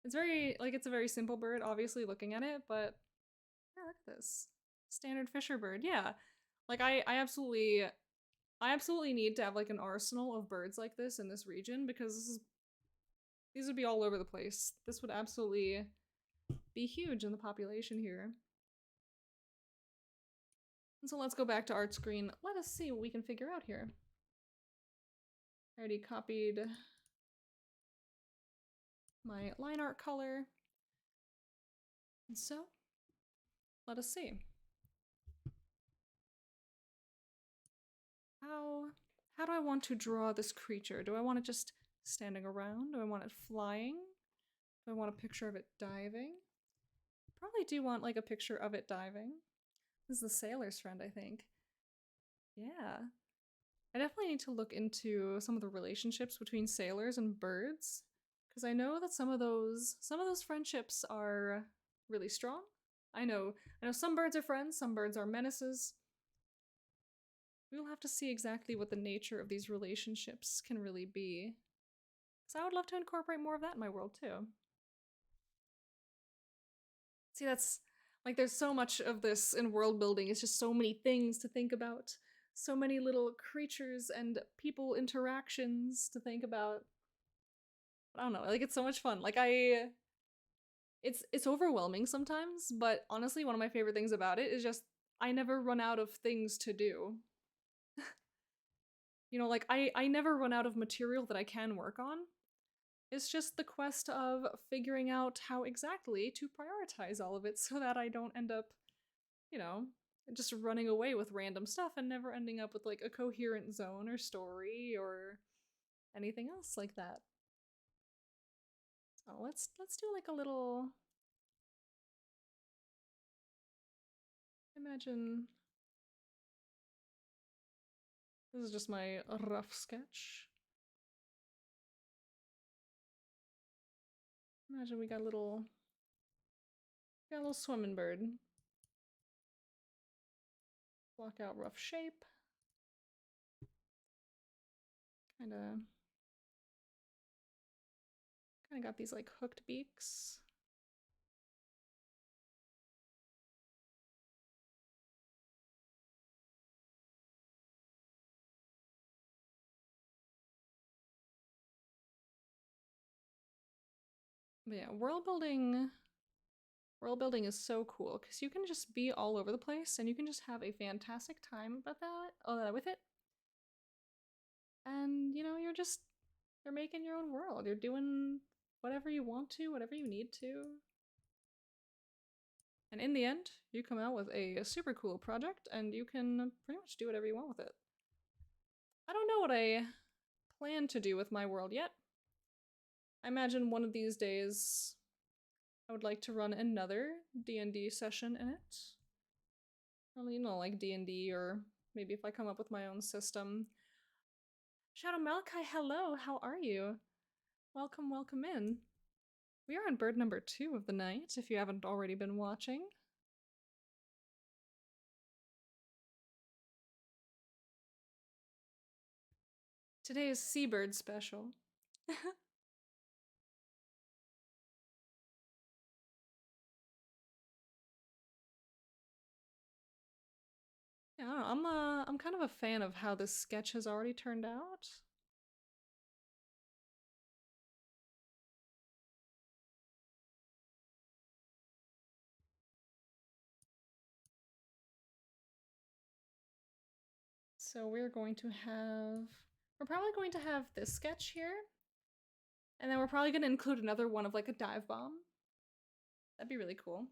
It's a very simple bird, obviously, looking at it, but yeah, look at this. Standard fisher bird. Yeah. Like I absolutely need to have like an arsenal of birds like this in this region because these would be all over the place. This would absolutely be huge in the population here. And so let's go back to art screen. Let us see what we can figure out here. I already copied my line art color. And so, let us see. How do I want to draw this creature? Do I want it just standing around? Do I want it flying? Do I want a picture of it diving? Probably do want like a picture of it diving. This is the sailor's friend, I think. Yeah. I definitely need to look into some of the relationships between sailors and birds, because I know that some of those friendships are really strong. I know some birds are friends, some birds are menaces. We'll have to see exactly what the nature of these relationships can really be. So I would love to incorporate more of that in my world too. See, that's like there's so much of this in world building. It's just so many things to think about. So many little creatures and people interactions to think about. I don't know, like it's so much fun. It's overwhelming sometimes, but honestly one of my favorite things about it is just I never run out of things to do. Like I never run out of material that I can work on. It's just the quest of figuring out how exactly to prioritize all of it so that I don't end up, you know, just running away with random stuff and never ending up with like a coherent zone or story or anything else like that. So let's do like a little, imagine this is just my rough sketch. Imagine we got a little swimming bird. Block out rough shape. Kinda got these like hooked beaks. But yeah, world building is so cool because you can just be all over the place and you can just have a fantastic time about that with it. And you're making your own world. You're doing whatever you want to, whatever you need to. And in the end, you come out with a super cool project and you can pretty much do whatever you want with it. I don't know what I plan to do with my world yet. I imagine one of these days I would like to run another D&D session in it. Probably, like D&D, or maybe if I come up with my own system. Shadow Malachi, hello, how are you? Welcome in. We are on bird number 2 of the night, if you haven't already been watching. Today is Seabird special. Yeah, I don't know, I'm kind of a fan of how this sketch has already turned out. So we're probably going to have this sketch here. And then we're probably going to include another one of like a dive bomb. That'd be really cool.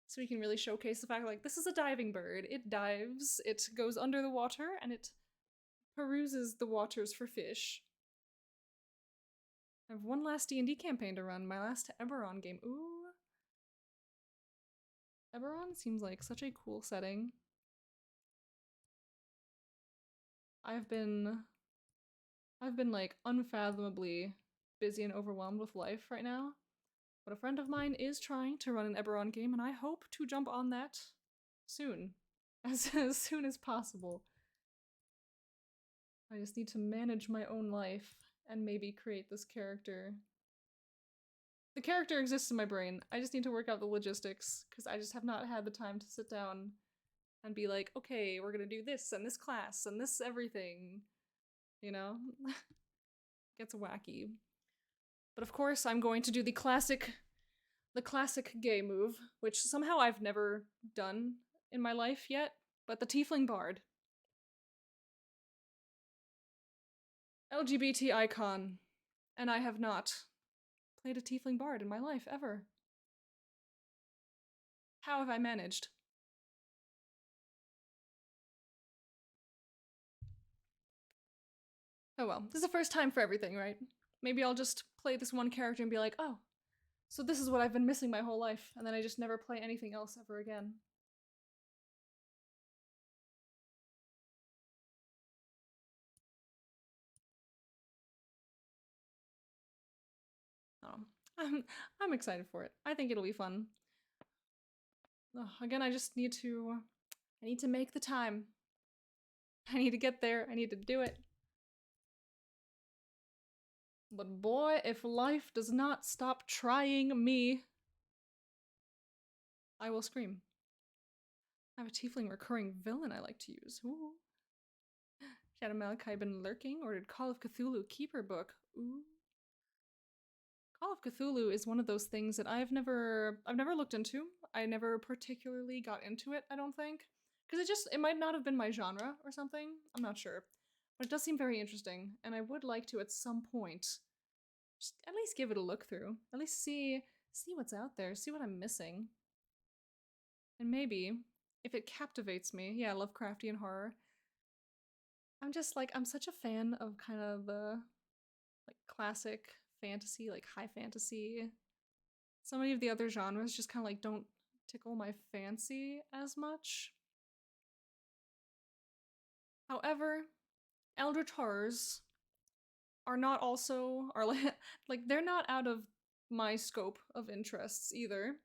So we can really showcase the fact like this is a diving bird. It dives, it goes under the water, and it peruses the waters for fish. I have one last D&D campaign to run, my last Eberron game. Ooh. Eberron seems like such a cool setting. I've been like unfathomably busy and overwhelmed with life right now. But a friend of mine is trying to run an Eberron game, and I hope to jump on that soon. As soon as possible. I just need to manage my own life and maybe create this character. The character exists in my brain. I just need to work out the logistics, because I just have not had the time to sit down and be like, okay, we're gonna do this and this class and this everything. You know? Gets wacky. But of course, I'm going to do the classic gay move, which somehow I've never done in my life yet, but the Tiefling Bard. LGBT icon. And I have not played a Tiefling Bard in my life, ever. How have I managed? Oh well, this is the first time for everything, right? Maybe I'll just play this one character and be like, oh, so this is what I've been missing my whole life, and then I just never play anything else ever again. Oh, I'm excited for it. I think it'll be fun. Oh, again, I need to make the time. I need to get there. I need to do it. But boy, if life does not stop trying me, I will scream. I have a tiefling recurring villain I like to use. Ooh. Shadow Malachi been lurking? Ordered Call of Cthulhu Keeper book. Ooh. Call of Cthulhu is one of those things that I've never looked into. I never particularly got into it, I don't think. Because it might not have been my genre or something. I'm not sure. But it does seem very interesting, and I would like to at some point just at least give it a look through. At least see what's out there, see what I'm missing. And maybe, if it captivates me, yeah, Lovecraftian horror. I'm such a fan of kind of the like classic fantasy, like high fantasy. So many of the other genres just kind of like don't tickle my fancy as much. However, Eldritch horrors are not also are like they're not out of my scope of interests either.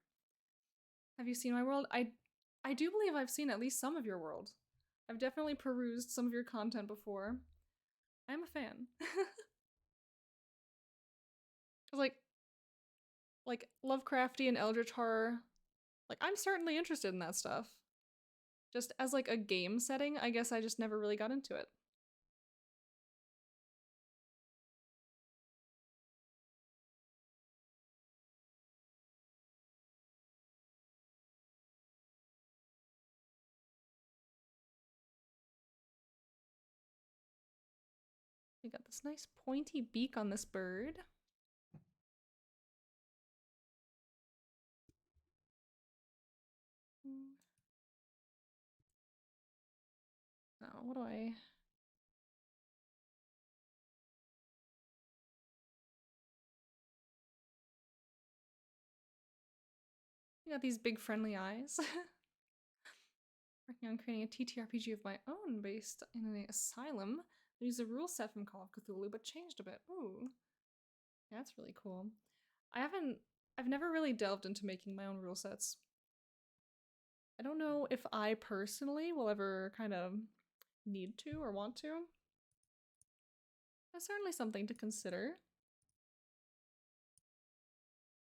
Have you seen my world? I do believe I've seen at least some of your world. I've definitely perused some of your content before. I'm a fan. like Lovecraftian Eldritch horror, like I'm certainly interested in that stuff. Just as like a game setting, I guess I just never really got into it. We got this nice pointy beak on this bird. Oh, what do I... You got these big friendly eyes. Working on creating a TTRPG of my own based in an asylum. I use a rule set from Call of Cthulhu, but changed a bit. Ooh. Yeah, that's really cool. I've never really delved into making my own rule sets. I don't know if I personally will ever kind of need to or want to. That's certainly something to consider.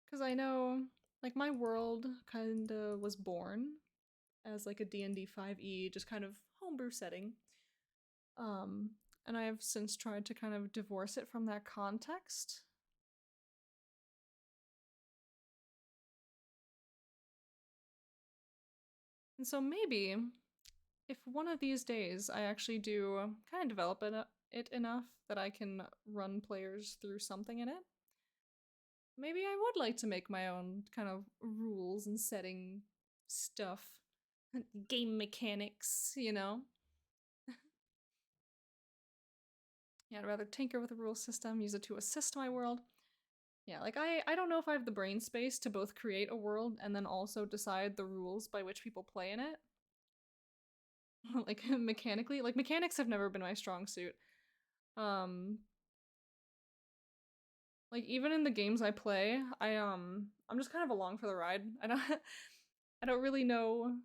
Because I know, like, my world kind of was born as like a D&D 5e, just kind of homebrew setting. And I have since tried to kind of divorce it from that context. And so maybe, if one of these days I actually do kind of develop it enough that I can run players through something in it, maybe I would like to make my own kind of rules and setting stuff. Game mechanics, you know? Yeah, I'd rather tinker with the rule system, use it to assist my world. Yeah, like I don't know if I have the brain space to both create a world and then also decide the rules by which people play in it. Like mechanically, like mechanics have never been my strong suit. Like even in the games I play, I'm just kind of along for the ride. I don't really know.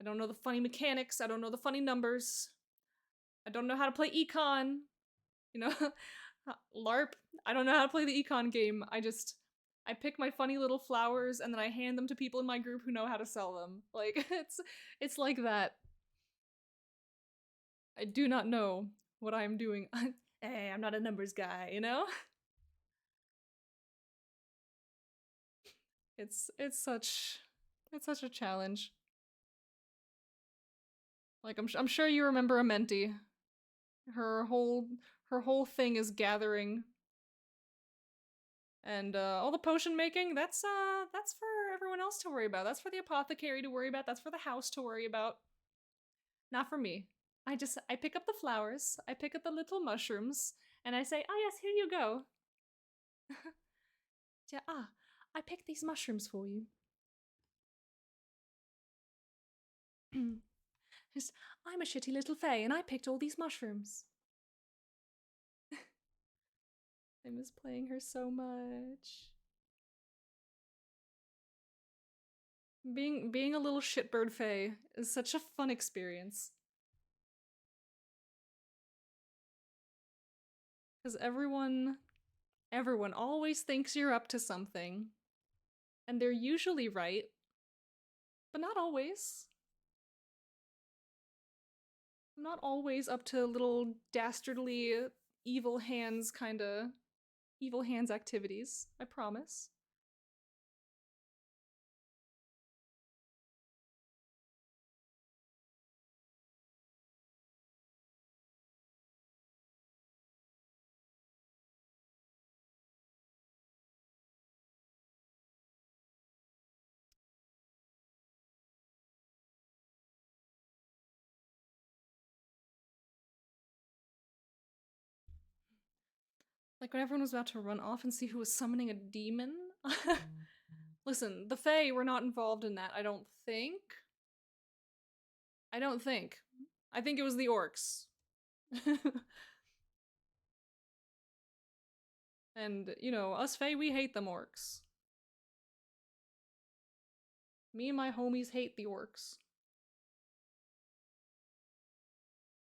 I don't know the funny mechanics. I don't know the funny numbers. I don't know how to play econ. You know, LARP. I don't know how to play the econ game. I pick my funny little flowers and then I hand them to people in my group who know how to sell them. Like it's like that. I do not know what I am doing. Hey, I'm not a numbers guy, you know? It's such a challenge. Like I'm sure you remember Amenti. Her whole her whole thing is gathering. And all the potion making, that's for everyone else to worry about. That's for the apothecary to worry about. That's for the house to worry about. Not for me. I pick up the flowers, I pick up the little mushrooms, and I say, "Oh yes, here you go." Yeah, I picked these mushrooms for you. Just, I'm a shitty little fae and I picked all these mushrooms. I miss playing her so much. Being a little shitbird fae is such a fun experience. Because everyone always thinks you're up to something. And they're usually right, but not always. I'm not always up to little dastardly evil hands activities, I promise. Like when everyone was about to run off and see who was summoning a demon. Listen, the Fae were not involved in that, I don't think. I don't think. I think it was the orcs. And, you know, us Fae, we hate them orcs. Me and my homies hate the orcs.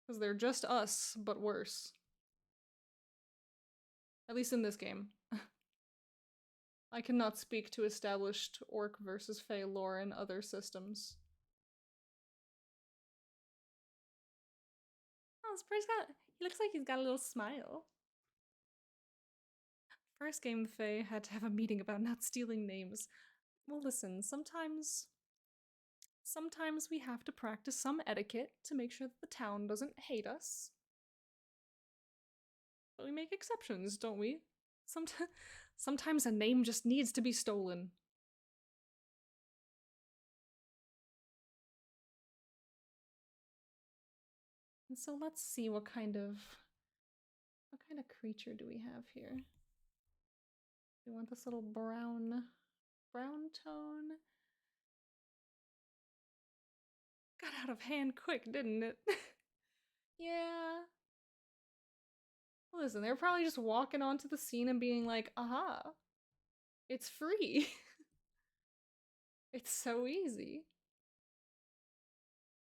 Because they're just us, but worse. At least in this game. I cannot speak to established orc versus Fae lore in other systems. Oh, he looks like he's got a little smile. First game, the Fae had to have a meeting about not stealing names. Well, listen, sometimes we have to practice some etiquette to make sure that the town doesn't hate us. But we make exceptions, don't we? Sometimes a name just needs to be stolen. And so let's see what kind of creature do we have here? We want this little brown tone. Got out of hand quick, didn't it? Yeah. Listen, they're probably just walking onto the scene and being like, aha, it's free. It's so easy.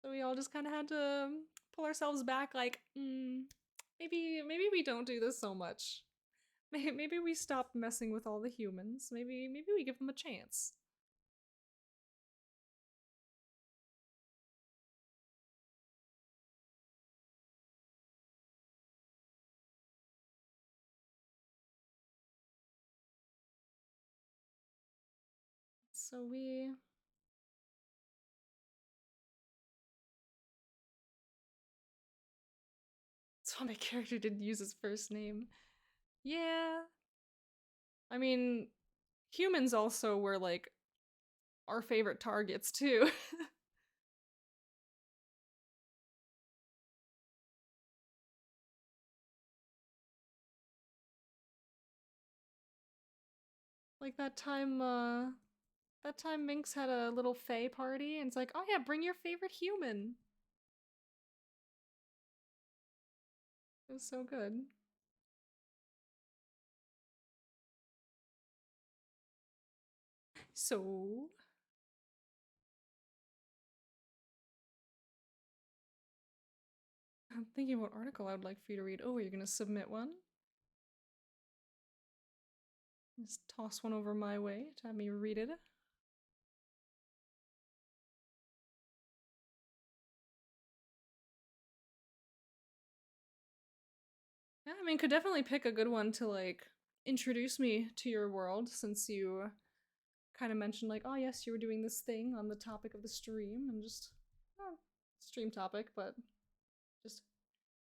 So we all just kind of had to pull ourselves back like, maybe we don't do this so much. Maybe we stop messing with all the humans. Maybe we give them a chance. So that's why my character didn't use his first name. Yeah. I mean, humans also were like our favorite targets too. Like that time Minx had a little fae party and it's like, oh yeah, bring your favorite human. It was so good. So I'm thinking what article I would like for you to read. Oh, you're gonna submit one? Just toss one over my way to have me read it. Yeah, I mean, could definitely pick a good one to like introduce me to your world, since you kind of mentioned like, oh yes, you were doing this thing on the topic of the stream, and just stream topic, but just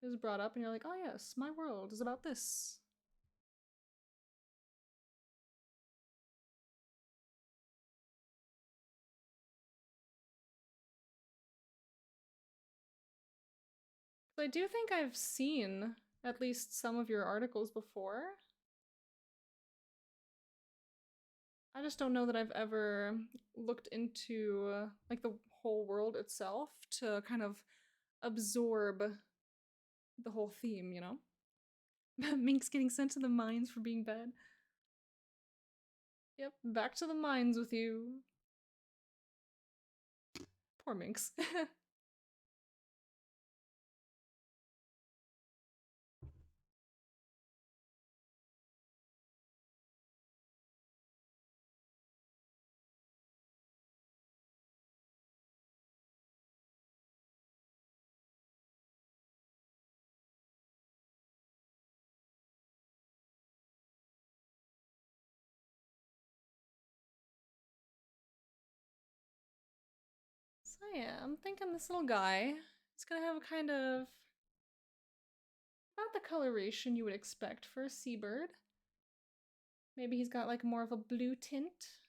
it was brought up, and you're like, oh yes, my world is about this. I do think I've seen at least some of your articles before. I just don't know that I've ever looked into like the whole world itself to kind of absorb the whole theme, you know? Mink's getting sent to the mines for being bad. Yep, back to the mines with you. Poor Minx. So yeah, I'm thinking this little guy is gonna have a kind of about the coloration you would expect for a seabird. Maybe he's got like more of a blue tint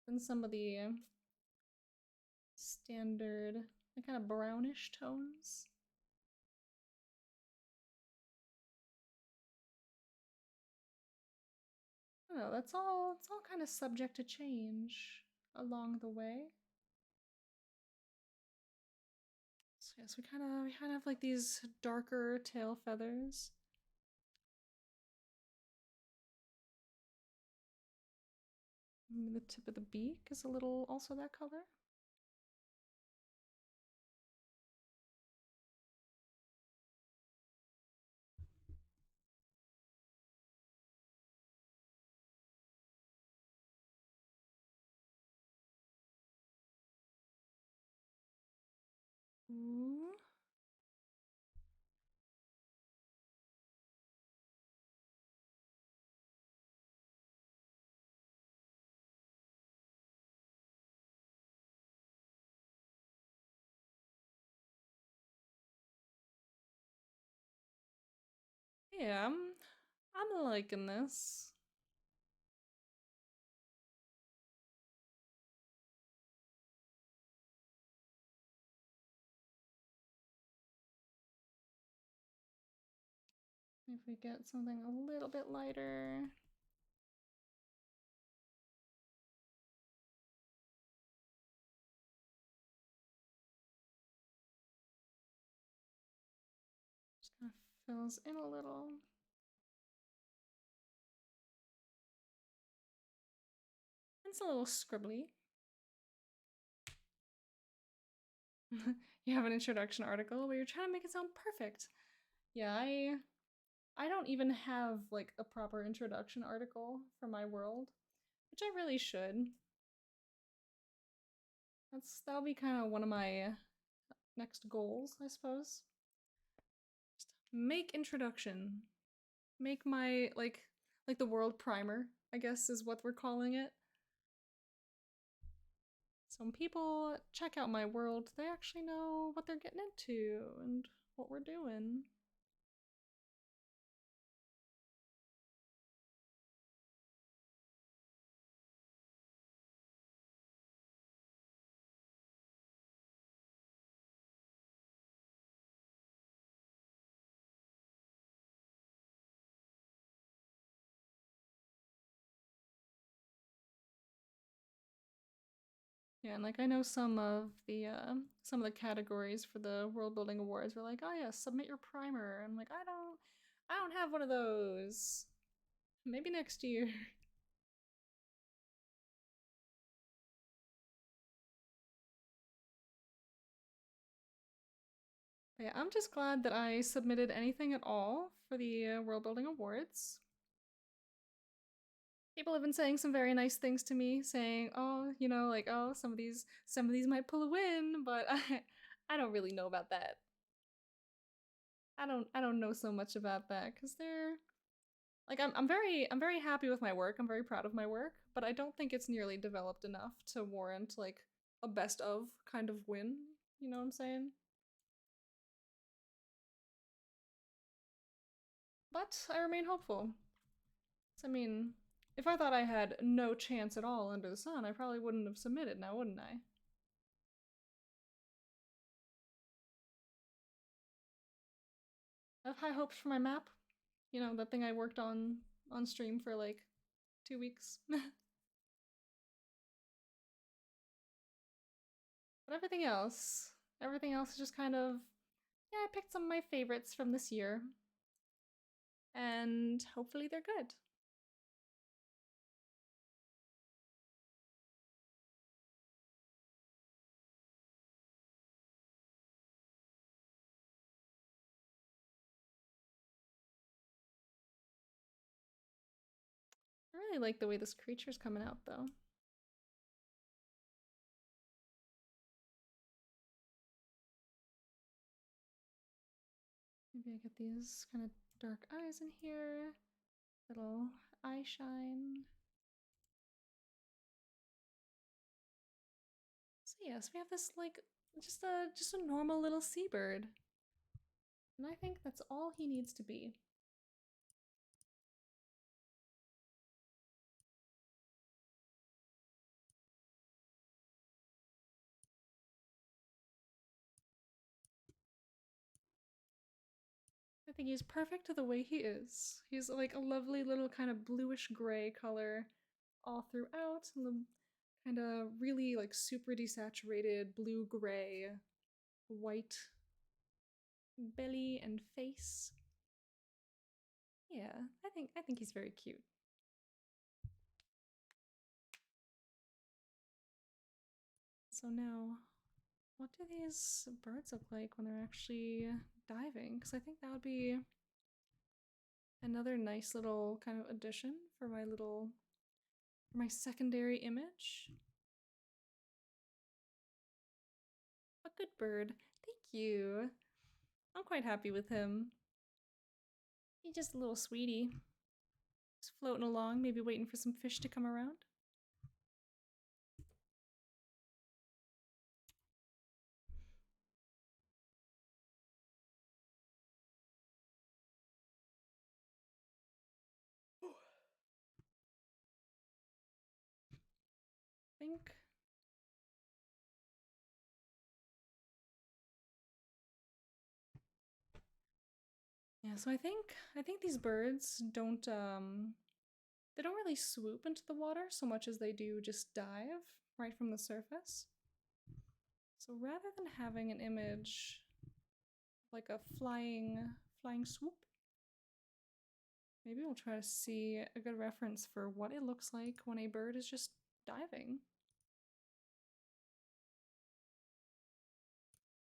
than some of the standard, like kind of brownish tones. I don't know, it's all kind of subject to change along the way. So yes, we kind of have like these darker tail feathers. Maybe the tip of the beak is a little also that color. Ooh. Yeah, I'm liking this. If we get something a little bit lighter. Just kind of fills in a little. It's a little scribbly. You have an introduction article where you're trying to make it sound perfect. Yeah, I don't even have like a proper introduction article for my world, which I really should. That'll be kind of one of my next goals, I suppose. Just make introduction. Make my like the world primer, I guess is what we're calling it. So when people check out my world, they actually know what they're getting into and what we're doing. Yeah, and like I know some of the categories for the World Building Awards were like, oh yeah, submit your primer. I'm like, I don't have one of those. Maybe next year. Yeah, I'm just glad that I submitted anything at all for the World Building Awards. People have been saying some very nice things to me, saying, "Oh, you know, like oh, some of these might pull a win," but I don't really know about that. I don't know so much about that because they're like I'm very happy with my work. I'm very proud of my work, but I don't think it's nearly developed enough to warrant like a best of kind of win. You know what I'm saying? But I remain hopeful. I mean, if I thought I had no chance at all under the sun, I probably wouldn't have submitted now, wouldn't I? I have high hopes for my map. You know, that thing I worked on stream for like 2 weeks. But everything else is just kind of, yeah, I picked some of my favorites from this year. And hopefully they're good. I really like the way this creature's coming out though. Maybe I get these kind of dark eyes in here. Little eye shine. So yes, we have this like just a normal little seabird. And I think that's all he needs to be. I think he's perfect the way he is. He's like a lovely little kind of bluish gray color all throughout, and the kind of really like super desaturated blue gray, white belly and face. Yeah, I think he's very cute. So now, what do these birds look like when they're actually diving? Because I think that would be another nice little kind of addition for my secondary image. A good bird. Thank you. I'm quite happy with him. He's just a little sweetie. Just floating along, maybe waiting for some fish to come around. I think yeah, so I think these birds don't they don't really swoop into the water so much as they do just dive right from the surface. So rather than having an image like a flying swoop, maybe we'll try to see a good reference for what it looks like when a bird is just diving.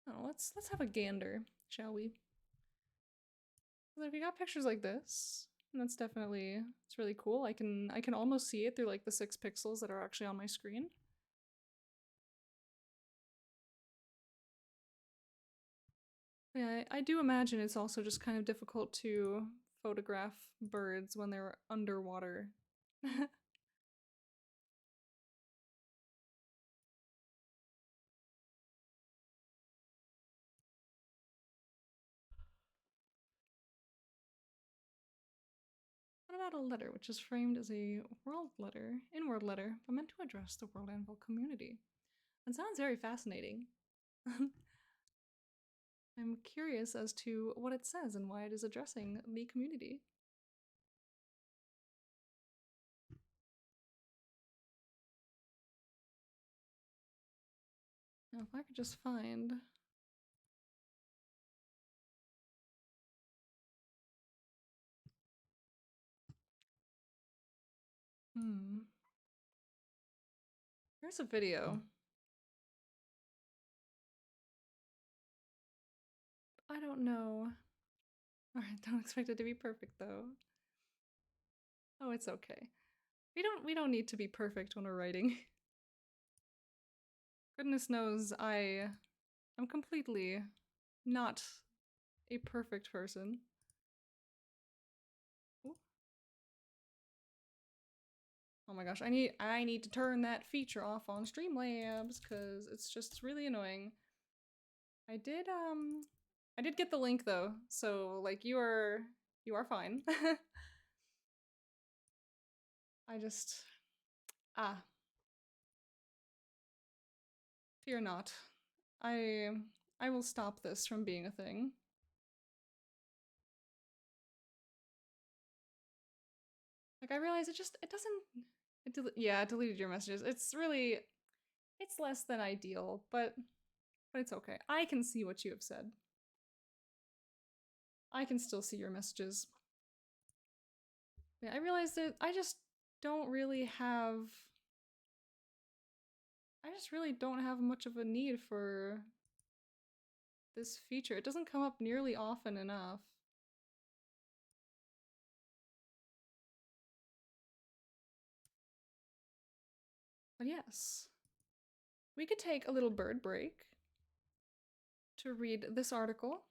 Oh, let's have a gander, shall we? If you got pictures like this, and that's definitely it's really cool. I can almost see it through like the 6 pixels that are actually on my screen. Yeah, I do imagine it's also just kind of difficult to photograph birds when they're underwater. What about a letter which is framed as a world letter, inward letter, but meant to address the World Anvil community? That sounds very fascinating. I'm curious as to what it says and why it is addressing the community. Now, if I could just find... Here's a video. I don't know. Alright, don't expect it to be perfect though. Oh, it's okay. We don't need to be perfect when we're writing. Goodness knows I'm completely not a perfect person. Ooh. Oh my gosh, I need to turn that feature off on Streamlabs because it's just really annoying. I did get the link though, so like you are fine. I just fear not. I will stop this from being a thing. Like I realize it doesn't it deleted your messages. It's less than ideal, but it's okay. I can see what you have said. I can still see your messages. Yeah, I realize that I just really don't have much of a need for this feature. It doesn't come up nearly often enough. But yes, we could take a little bird break to read this article.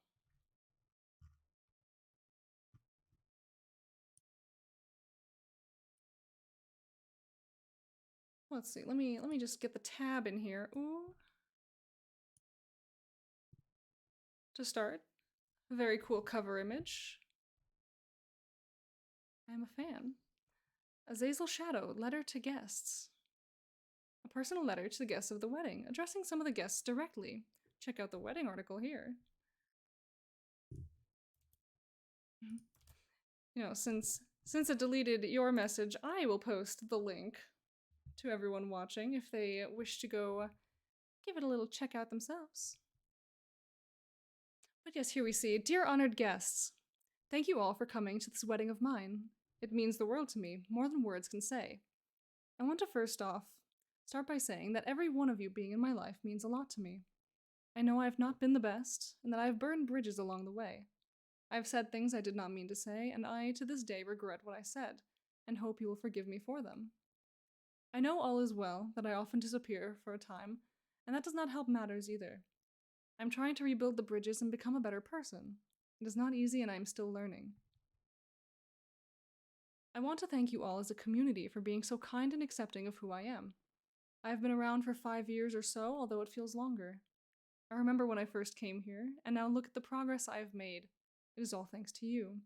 Let's see. Let me just get the tab in here. Ooh. To start, a very cool cover image. I'm a fan. Azazel Shadow, letter to guests. A personal letter to the guests of the wedding, addressing some of the guests directly. Check out the wedding article here. You know, since it deleted your message, I will post the link to everyone watching if they wish to go give it a little check out themselves. But yes, here we see, dear honored guests, thank you all for coming to this wedding of mine. It means the world to me, more than words can say. I want to first off start by saying that every one of you being in my life means a lot to me. I know I have not been the best, and that I have burned bridges along the way. I have said things I did not mean to say, and I, to this day, regret what I said, and hope you will forgive me for them. I know all is well, that I often disappear for a time, and that does not help matters either. I am trying to rebuild the bridges and become a better person. It is not easy, and I am still learning. I want to thank you all as a community for being so kind and accepting of who I am. I have been around for 5 years or so, although it feels longer. I remember when I first came here, and now look at the progress I have made. It is all thanks to you.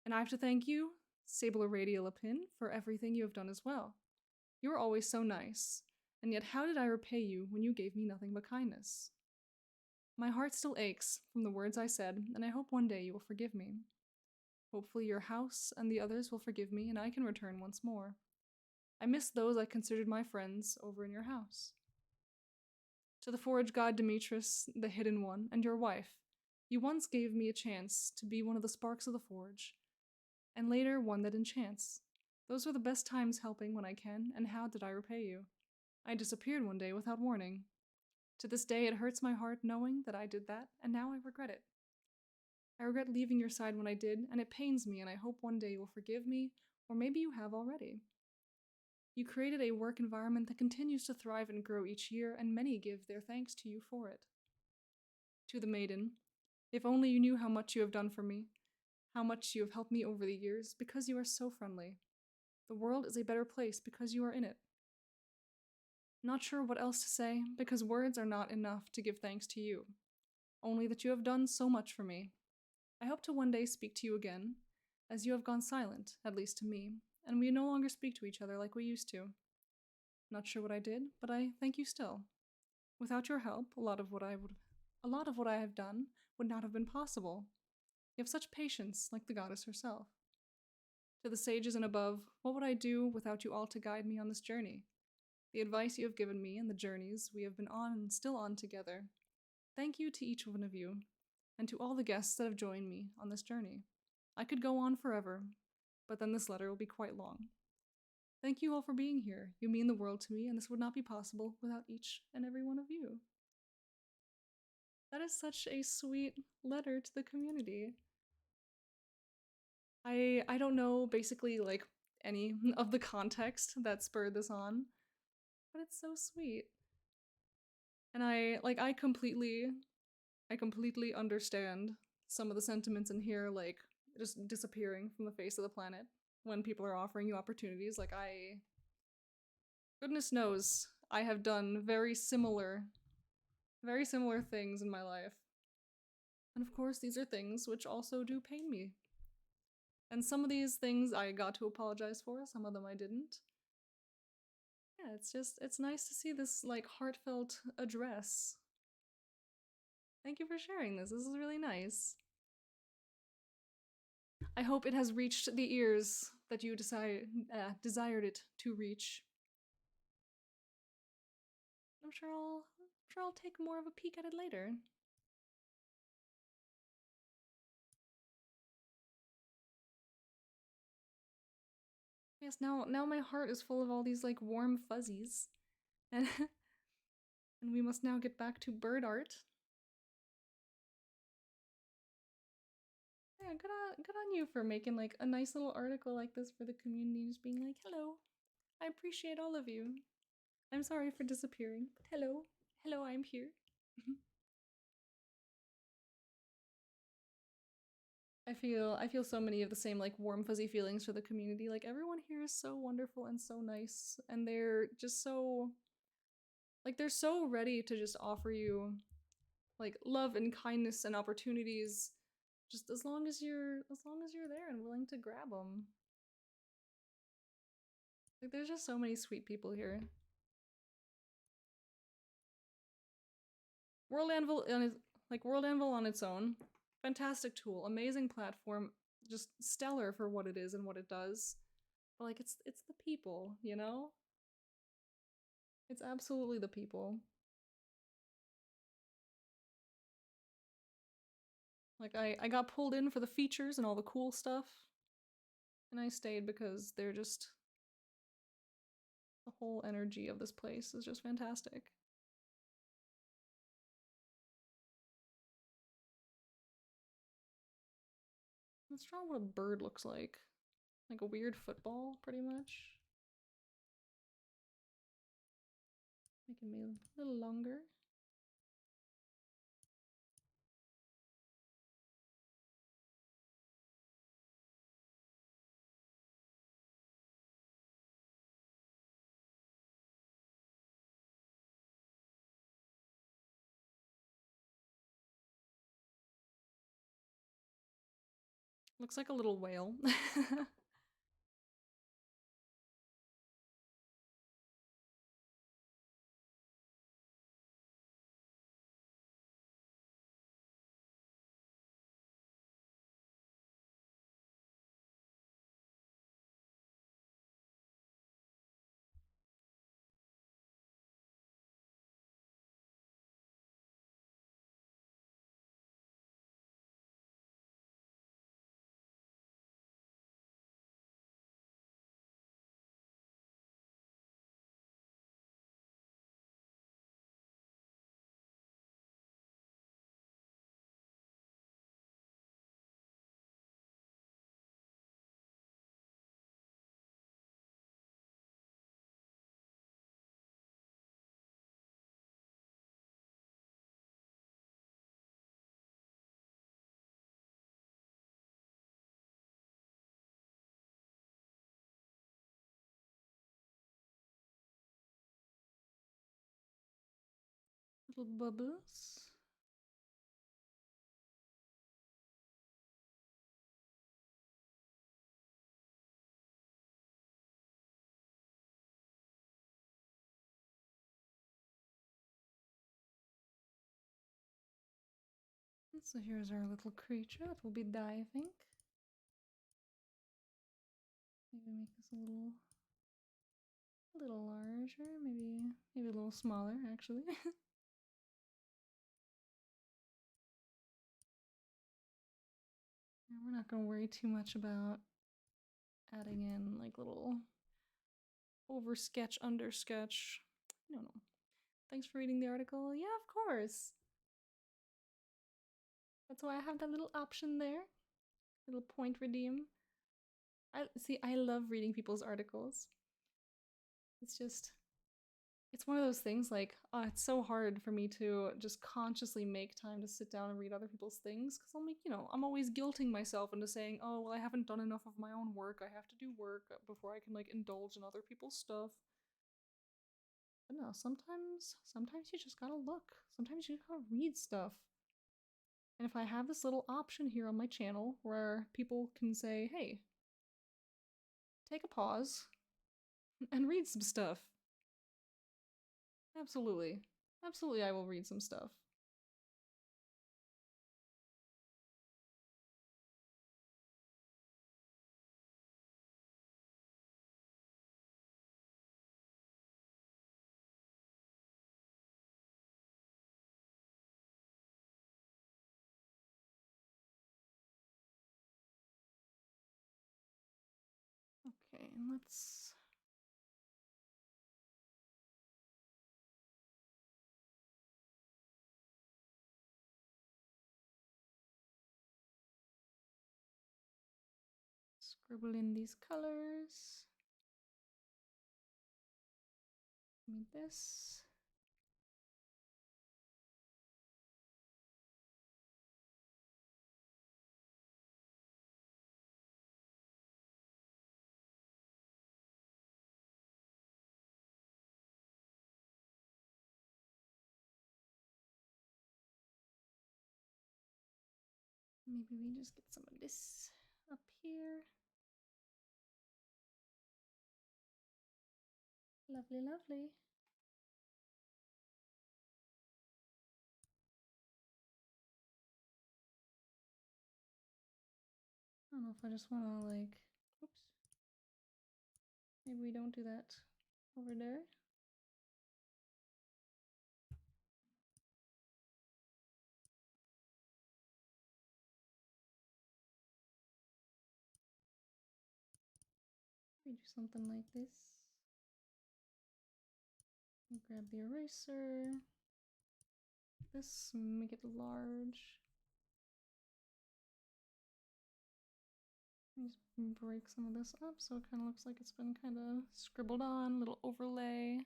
And I have to thank you, Sabler Radiolapin, for everything you have done as well. You were always so nice, and yet how did I repay you when you gave me nothing but kindness? My heart still aches from the words I said, and I hope one day you will forgive me. Hopefully your house and the others will forgive me, and I can return once more. I miss those I considered my friends over in your house. To the forge god Demetrius, the Hidden One, and your wife, you once gave me a chance to be one of the sparks of the forge, and later one that enchants. Those were the best times helping when I can, and how did I repay you? I disappeared one day without warning. To this day it hurts my heart knowing that I did that, and now I regret it. I regret leaving your side when I did, and it pains me, and I hope one day you will forgive me, or maybe you have already. You created a work environment that continues to thrive and grow each year, and many give their thanks to you for it. To the maiden, if only you knew how much you have done for me, how much you have helped me over the years, because you are so friendly. The world is a better place because you are in it. Not sure what else to say, because words are not enough to give thanks to you. Only that you have done so much for me. I hope to one day speak to you again, as you have gone silent, at least to me, and we no longer speak to each other like we used to. Not sure what I did, but I thank you still. Without your help, a lot of what I have done would not have been possible. You have such patience, like the goddess herself. To the sages and above, what would I do without you all to guide me on this journey? the advice you have given me, and the journeys we have been on and still on together. Thank you to each one of you, and to all the guests that have joined me on this journey. I could go on forever, but then this letter will be quite long. Thank you all for being here. You mean the world to me, and this would not be possible without each and every one of you. That is such a sweet letter to the community. I don't know basically like any of the context that spurred this on, but it's so sweet. And I completely understand some of the sentiments in here, like just disappearing from the face of the planet when people are offering you opportunities. Like goodness knows, I have done very similar things in my life. And of course, these are things which also do pain me. And some of these things I got to apologize for, some of them I didn't. Yeah, it's nice to see this, like, heartfelt address. Thank you for sharing this. This is really nice. I hope it has reached the ears that you desired it to reach. I'm sure I'll take more of a peek at it later. Yes, now my heart is full of all these like warm fuzzies. And and we must now get back to bird art. Yeah, good on you for making like a nice little article like this for the community, just being like, hello, I appreciate all of you. I'm sorry for disappearing, but hello. Hello, I'm here. I feel so many of the same like warm fuzzy feelings for the community. Like everyone here is so wonderful and so nice, and they're just so like they're so ready to just offer you like love and kindness and opportunities just as long as you're there and willing to grab them. Like there's just so many sweet people here. World Anvil on its own, fantastic tool, amazing platform, just stellar for what it is and what it does. But like it's the people, you know? It's absolutely the people. Like I got pulled in for the features and all the cool stuff, and I stayed because they're just the whole energy of this place is just fantastic. Let's draw what a bird looks like. Like a weird football, pretty much. Making me a little longer. Looks like a little whale. Little bubbles. So here's our little creature that will be diving. Maybe make this a A little larger, maybe a little smaller, actually. We're not gonna worry too much about adding in like little over sketch, under sketch. No. Thanks for reading the article. Yeah, of course. That's why I have that little option there. Little point redeem. I love reading people's articles. It's one of those things like, it's so hard for me to just consciously make time to sit down and read other people's things because I'm like, I'm always guilting myself into saying, oh, well, I haven't done enough of my own work. I have to do work before I can like indulge in other people's stuff. But no, sometimes you just gotta look. Sometimes you gotta read stuff. And if I have this little option here on my channel where people can say, hey, take a pause and read some stuff. Absolutely. Absolutely, I will read some stuff. Okay, and let's... scribble in these colors. Need this. Maybe we just get some of this up here. Lovely, lovely. I don't know if I just want to like, oops. Maybe we don't do that over there. We do something like this. Grab the eraser. This, make it large. Just break some of this up so it kind of looks like it's been kind of scribbled on, little overlay.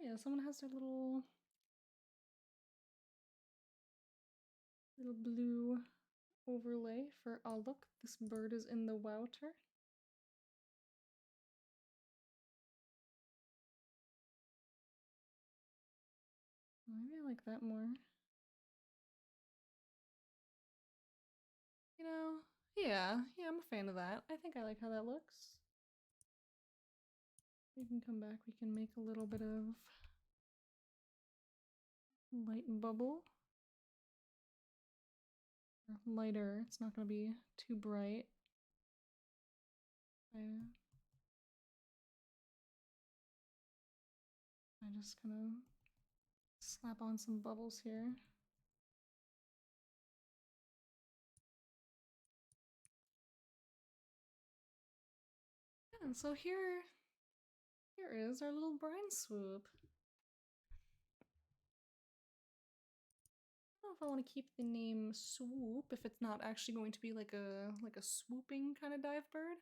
Yeah, someone has their little blue overlay for, oh look, this bird is in the water. Maybe I like that more. Yeah, I'm a fan of that. I think I like how that looks. We can come back, we can make a little bit of light bubble. Or lighter, it's not gonna be too bright. I just kind of slap on some bubbles here. Yeah, and so here is our little brine swoop. I don't know if I want to keep the name swoop if it's not actually going to be like a swooping kind of dive bird.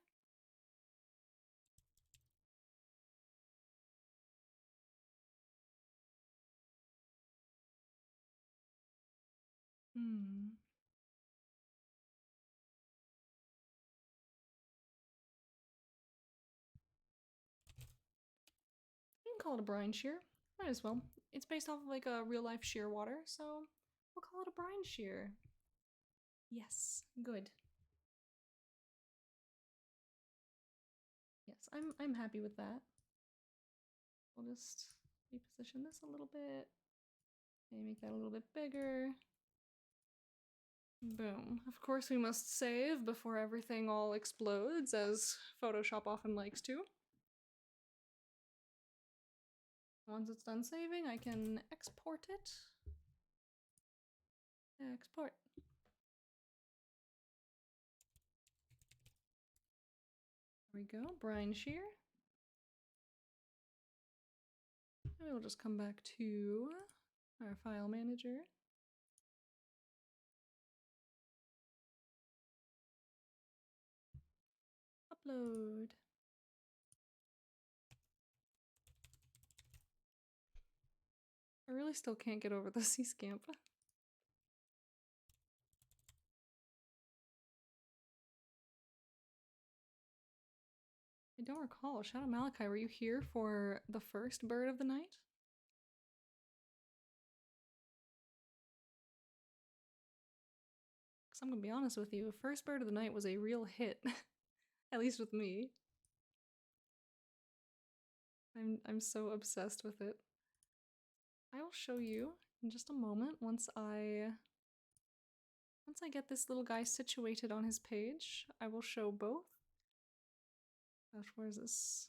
You can call it a brine shear. Might as well. It's based off of like a real life shear water, so we'll call it a brine shear. Yes, good. Yes, I'm happy with that. We'll just Reposition this a little bit. Maybe make that a little bit bigger. Boom. Of course we must save before everything all explodes, as Photoshop often likes to. Once it's done saving, I can export it. Export. There we go, brine shear. And we'll just come back to our file manager. Upload. I really still can't get over the sea scamp. I don't recall. Shadow Malachi, were you here for the first bird of the night? Because I'm gonna be honest with you, first bird of the night was a real hit. At least with me. I'm so obsessed with it. I will show you in just a moment once I get this little guy situated on his page. I will show both. Gosh, where is this?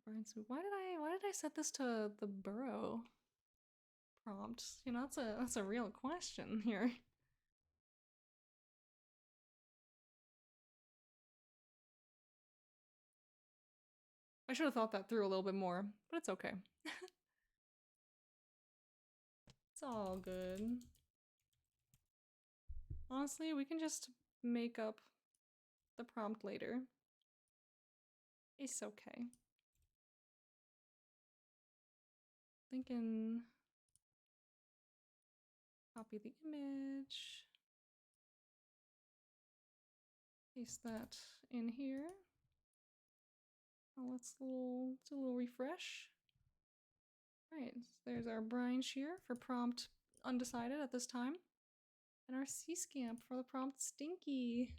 Why did I set this to the burrow prompt? You know, that's a real question here. I should have thought that through a little bit more, but it's okay. It's all good. Honestly, we can just make up the prompt later. It's okay. Thinking copy the image. Paste that in here. Oh, let's do a little refresh. Right, there's our brine shear for prompt undecided at this time. And our sea scamp for the prompt stinky.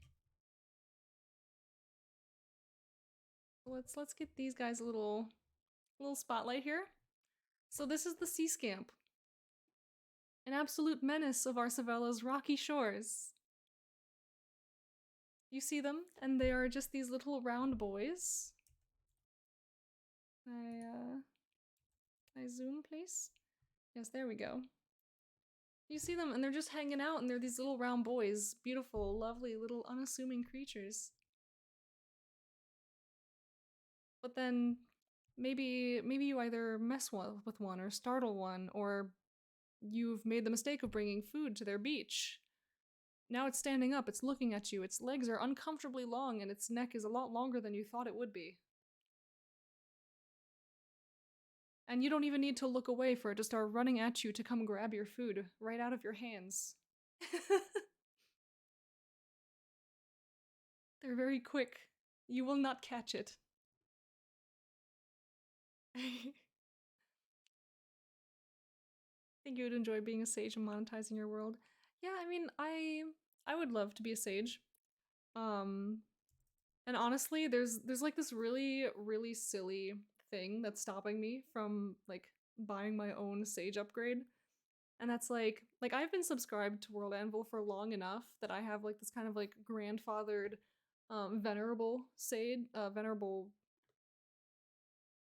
Let's get these guys a little spotlight here. So this is the sea scamp. An absolute menace of Arcevella's rocky shores. You see them, and they are just these little round boys. I zoom, please? Yes, there we go. You see them, and they're just hanging out, and they're these little round boys. Beautiful, lovely, little unassuming creatures. But then, maybe you either mess with one, or startle one, or you've made the mistake of bringing food to their beach. Now it's standing up, it's looking at you, its legs are uncomfortably long, and its neck is a lot longer than you thought it would be. And you don't even need to look away for it to start running at you to come grab your food right out of your hands. They're very quick. You will not catch it. I think you would enjoy being a sage and monetizing your world. Yeah, I mean, I would love to be a sage. And honestly, there's like this really silly thing that's stopping me from like buying my own sage upgrade. And that's like I've been subscribed to World Anvil for long enough that I have like this kind of like grandfathered venerable sage, venerable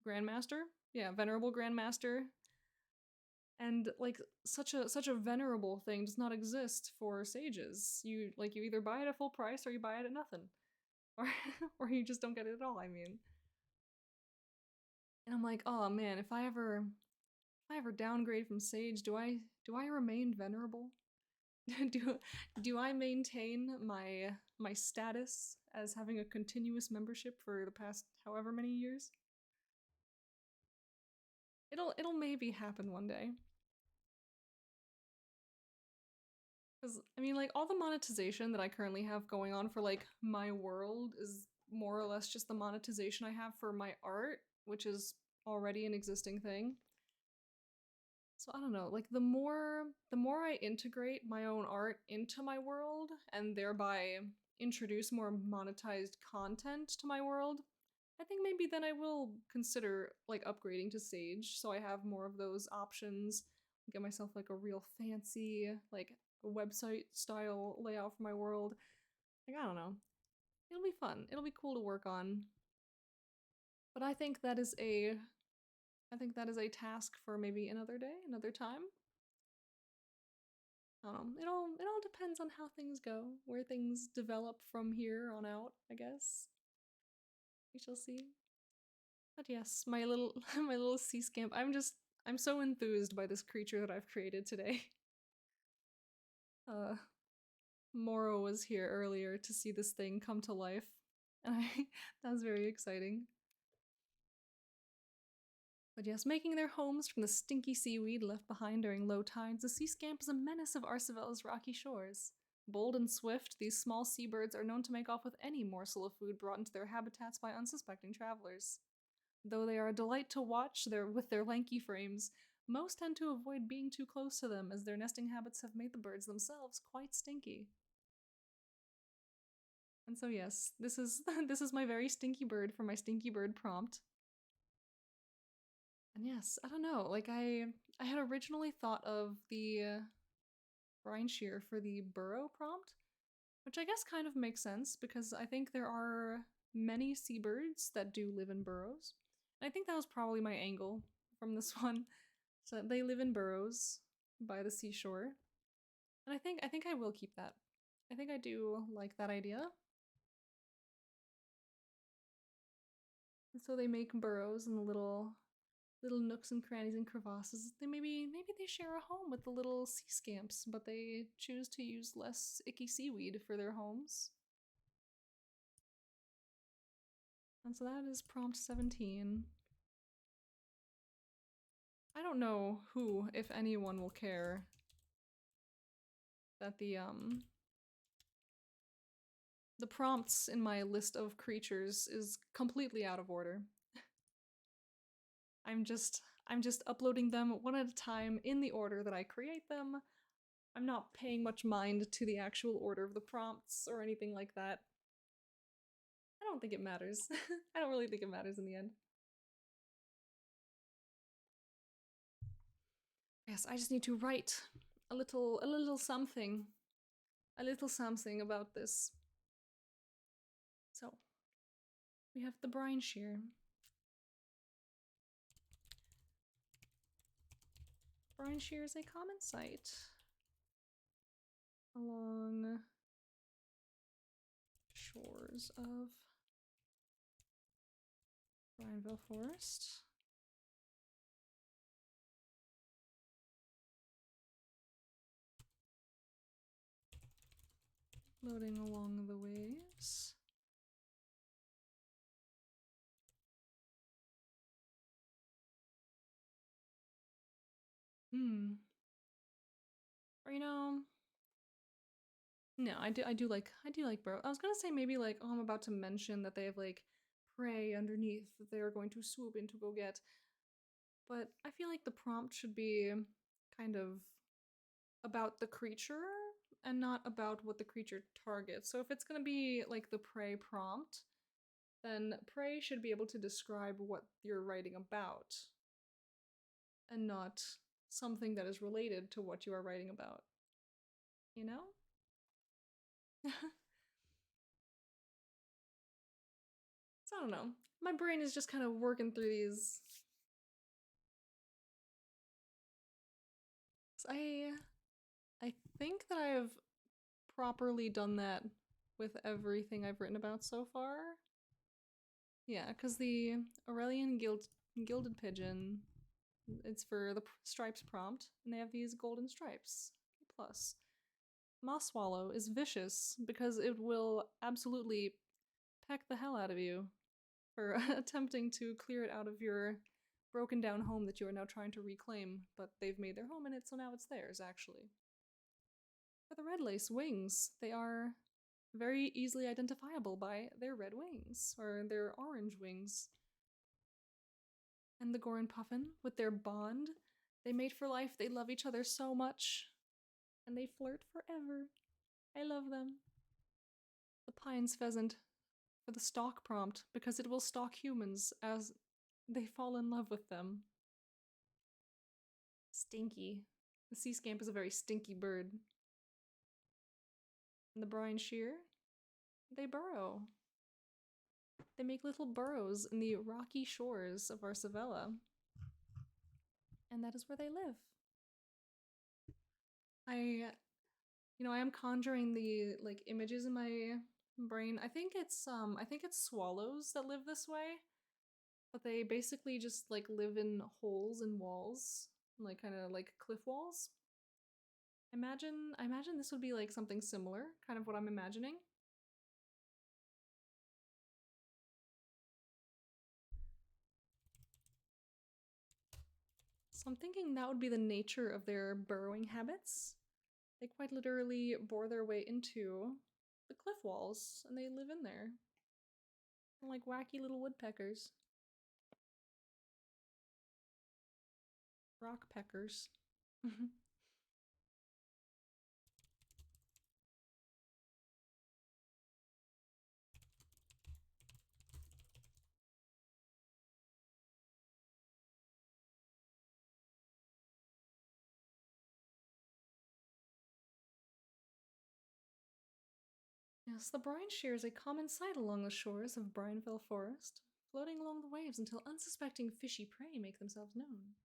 grandmaster. Yeah, venerable grandmaster. And like such a venerable thing does not exist for sages. You either buy it at full price or you buy it at nothing. Or you just don't get it at all, I mean. And I'm like, oh man, if I ever downgrade from sage, do I remain venerable? do I maintain my status as having a continuous membership for the past however many years? It'll maybe happen one day. Because, I mean, like, all the monetization that I currently have going on for, like, my world is more or less just the monetization I have for my art, which is already an existing thing. So I don't know, like, the more I integrate my own art into my world, and thereby introduce more monetized content to my world, I think maybe then I will consider like upgrading to Sage so I have more of those options. Get myself like a real fancy, like a website style layout for my world. Like, I don't know. It'll be fun. It'll be cool to work on. But I think that is a task for maybe another day, another time. I don't know. It all depends on how things go, where things develop from here on out, I guess. We shall see. But yes, my little my little sea scamp. I'm so enthused by this creature that I've created today. Moro was here earlier to see this thing come to life. And that was very exciting. But yes, making their homes from the stinky seaweed left behind during low tides, the sea scamp is a menace of Arcevella's rocky shores. Bold and swift, these small seabirds are known to make off with any morsel of food brought into their habitats by unsuspecting travelers. Though they are a delight to watch with their lanky frames, most tend to avoid being too close to them as their nesting habits have made the birds themselves quite stinky. And so yes, this is this is my very stinky bird for my stinky bird prompt. And yes, I don't know, like I had originally thought of the brine shear for the burrow prompt, which I guess kind of makes sense because I think there are many seabirds that do live in burrows. And I think that was probably my angle from this one. So they live in burrows by the seashore. And I think I will keep that. I think I do like that idea. And so they make burrows in the little nooks and crannies and crevasses. They maybe they share a home with the little sea scamps, but they choose to use less icky seaweed for their homes. And so that is prompt 17. I don't know who, if anyone, will care that the prompts in my list of creatures is completely out of order. I'm just uploading them one at a time in the order that I create them. I'm not paying much mind to the actual order of the prompts or anything like that. I don't think it matters. I don't really think it matters in the end. Yes, I just need to write a little something. A little something about this. So, we have the brine shear. Brine shear is a common sight along shores of Brineville Forest. Loading along the waves. Or no, I do like burrow. I was gonna say maybe like, oh, I'm about to mention that they have like prey underneath that they are going to swoop in to go get. But I feel like the prompt should be kind of about the creature and not about what the creature targets. So if it's gonna be like the prey prompt, then prey should be able to describe what you're writing about and not something that is related to what you are writing about. You know? So I don't know. My brain is just kind of working through these. So I think that I have properly done that with everything I've written about so far. Yeah, because the Aurelian Gilded Pigeon, it's for the stripes prompt, and they have these golden stripes. Plus, Moss Swallow is vicious because it will absolutely peck the hell out of you for attempting to clear it out of your broken down home that you are now trying to reclaim, but they've made their home in it, so now it's theirs, actually. For the red lace wings, they are very easily identifiable by their red wings, or their orange wings. And the Gorin Puffin, with their bond, they mate for life, they love each other so much, and they flirt forever. I love them. The Pines Pheasant, for the stalk prompt because it will stalk humans as they fall in love with them. Stinky. The sea scamp is a very stinky bird. And the brine shear, they burrow. They make little burrows in the rocky shores of Arsavella. And that is where they live. I am conjuring the like images in my brain. I think it's swallows that live this way. But they basically just like live in holes in walls, like kind of like cliff walls. I imagine this would be like something similar, kind of what I'm imagining. So I'm thinking that would be the nature of their burrowing habits. They quite literally bore their way into the cliff walls and they live in there. Like wacky little woodpeckers. Rock peckers. Yes, the brine shear is a common sight along the shores of Brineville Forest, floating along the waves until unsuspecting fishy prey make themselves known.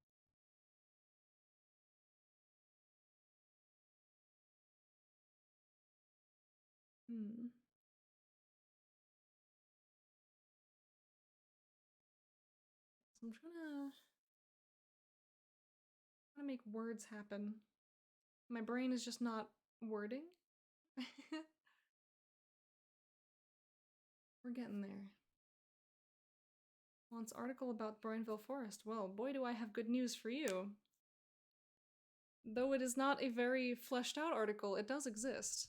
Hmm. So I'm trying to make words happen. My brain is just not wording. We're getting there. Wants article about Brineville Forest. Well, boy do I have good news for you. Though it is not a very fleshed out article, it does exist.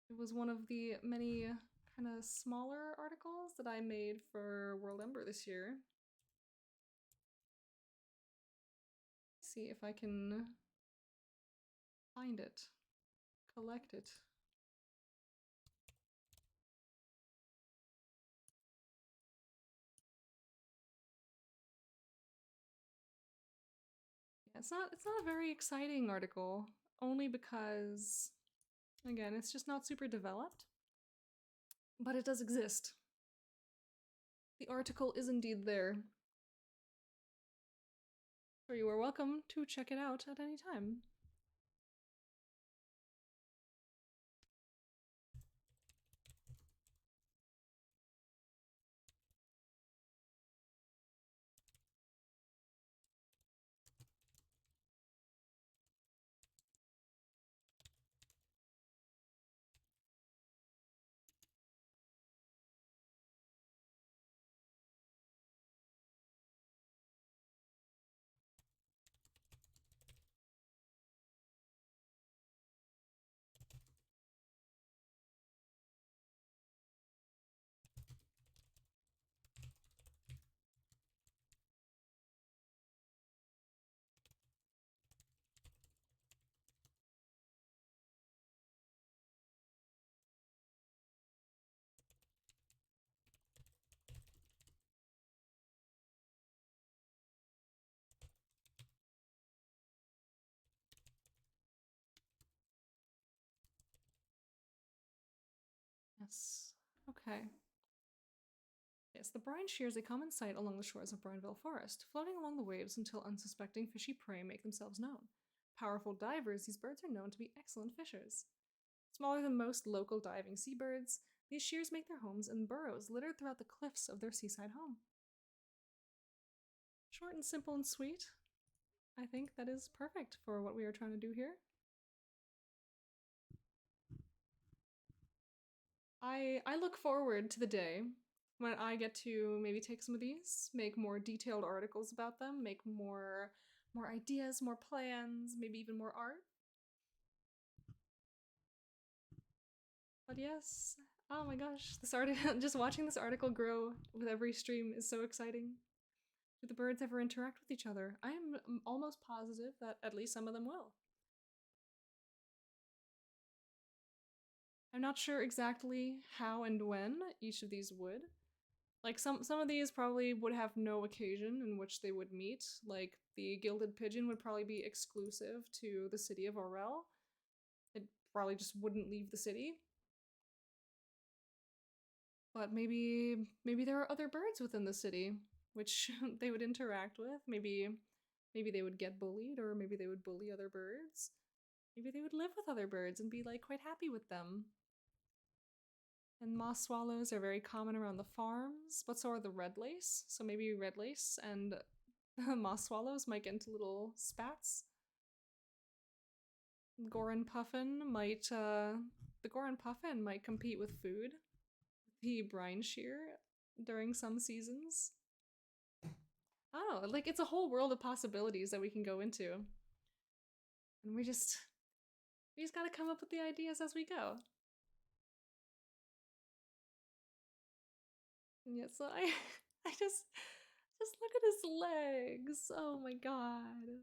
It was one of the many kind of smaller articles that I made for World Ember this year. Let's see if I can find it, collect it. Yeah, it's not a very exciting article, only because again, it's just not super developed. But it does exist. The article is indeed there. So you are welcome to check it out at any time. Yes. Okay. Yes, the brine shear is a common sight along the shores of Brineville Forest, floating along the waves until unsuspecting fishy prey make themselves known. Powerful divers, these birds are known to be excellent fishers. Smaller than most local diving seabirds, these shears make their homes in burrows littered throughout the cliffs of their seaside home. Short and simple and sweet. I think that is perfect for what we are trying to do here. I look forward to the day when I get to maybe take some of these, make more detailed articles about them, make more ideas, more plans, maybe even more art. But yes, oh my gosh, this article, just watching this article grow with every stream is so exciting. Do the birds ever interact with each other? I am almost positive that at least some of them will. I'm not sure exactly how and when each of these would. Like some of these probably would have no occasion in which they would meet. Like the Gilded Pigeon would probably be exclusive to the city of Aurel. It probably just wouldn't leave the city. But maybe there are other birds within the city which they would interact with. Maybe they would get bullied, or maybe they would bully other birds. Maybe they would live with other birds and be like quite happy with them. And moss swallows are very common around the farms, but so are the red lace. So maybe red lace and moss swallows might get into little spats. The Goran Puffin might compete with food. The brine shear during some seasons. I don't know, like it's a whole world of possibilities that we can go into. And we just gotta come up with the ideas as we go. And yeah, so I just look at his legs. Oh my god.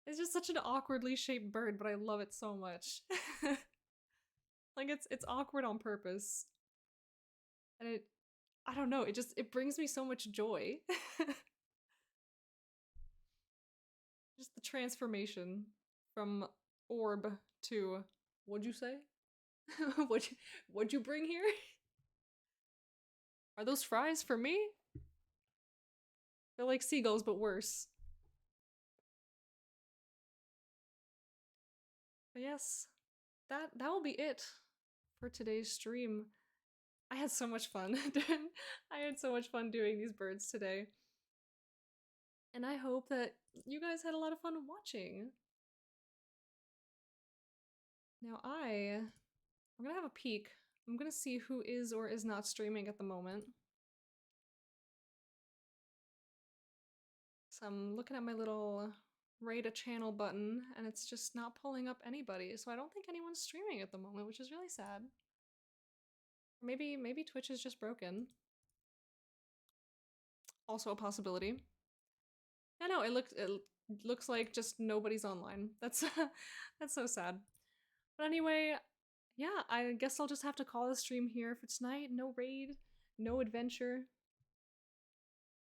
It's just such an awkwardly shaped bird, but I love it so much. Like it's awkward on purpose. And I don't know, it brings me so much joy. Just the transformation from orb to, what'd you say? What'd you bring here? Are those fries for me? They're like seagulls, but worse. But yes, that will be it for today's stream. I had so much fun. I had so much fun doing these birds today. And I hope that you guys had a lot of fun watching. Now I'm gonna have a peek. I'm gonna see who is or is not streaming at the moment. So I'm looking at my little rate a channel button and it's just not pulling up anybody. So I don't think anyone's streaming at the moment, which is really sad. Maybe Twitch is just broken. Also a possibility. Yeah, no, it looks like just nobody's online. That's that's so sad. But anyway, yeah, I guess I'll just have to call the stream here for tonight. No raid, no adventure.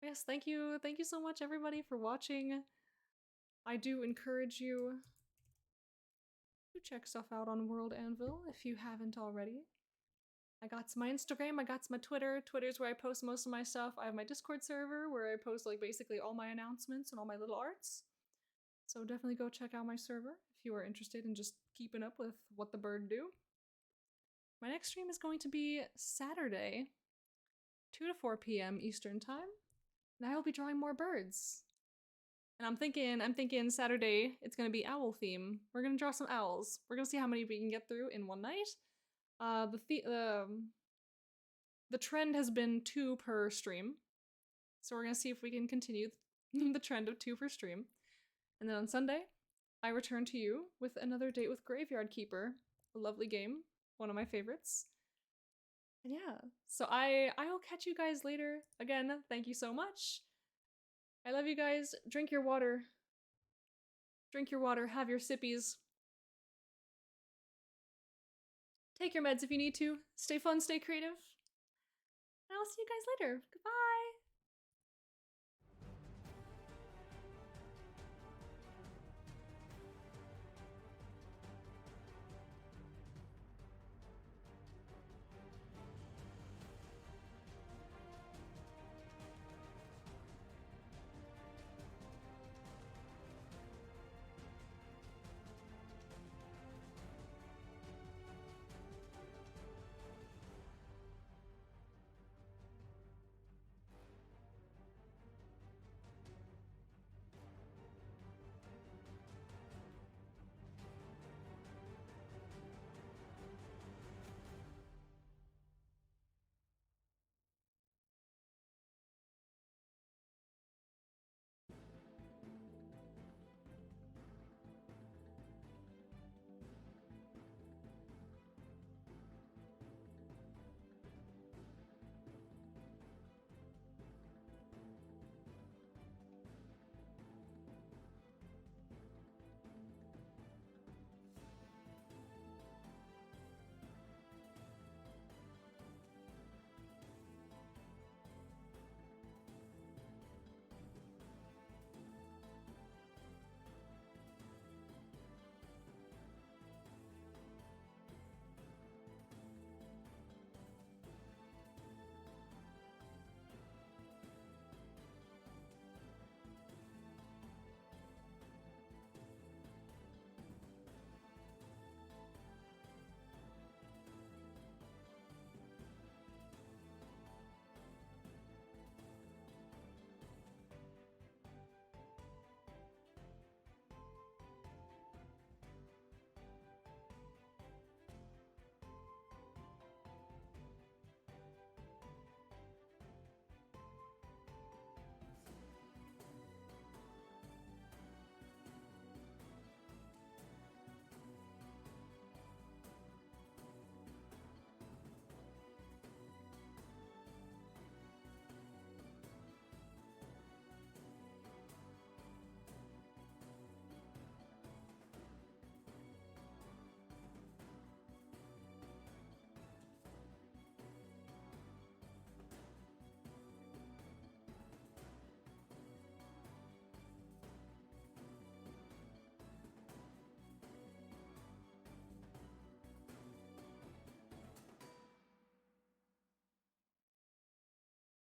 Yes, thank you so much everybody for watching. I do encourage you to check stuff out on World Anvil if you haven't already. I got my Instagram, I got my Twitter. Twitter's where I post most of my stuff. I have my Discord server where I post like basically all my announcements and all my little arts. So definitely go check out my server if you are interested in just keeping up with what the bird do. My next stream is going to be Saturday, 2 to 4 p.m. Eastern time, and I will be drawing more birds. And I'm thinking Saturday it's gonna be owl theme. We're gonna draw some owls. We're gonna see how many we can get through in one night. The trend has been 2 per stream, so we're gonna see if we can continue the trend of 2 per stream. And then on Sunday, I return to you with another date with Graveyard Keeper, a lovely game, one of my favorites. And yeah, so I will catch you guys later. Again, thank you so much. I love you guys. Drink your water. Drink your water. Have your sippies. Take your meds if you need to. Stay fun, stay creative. And I'll see you guys later. Goodbye.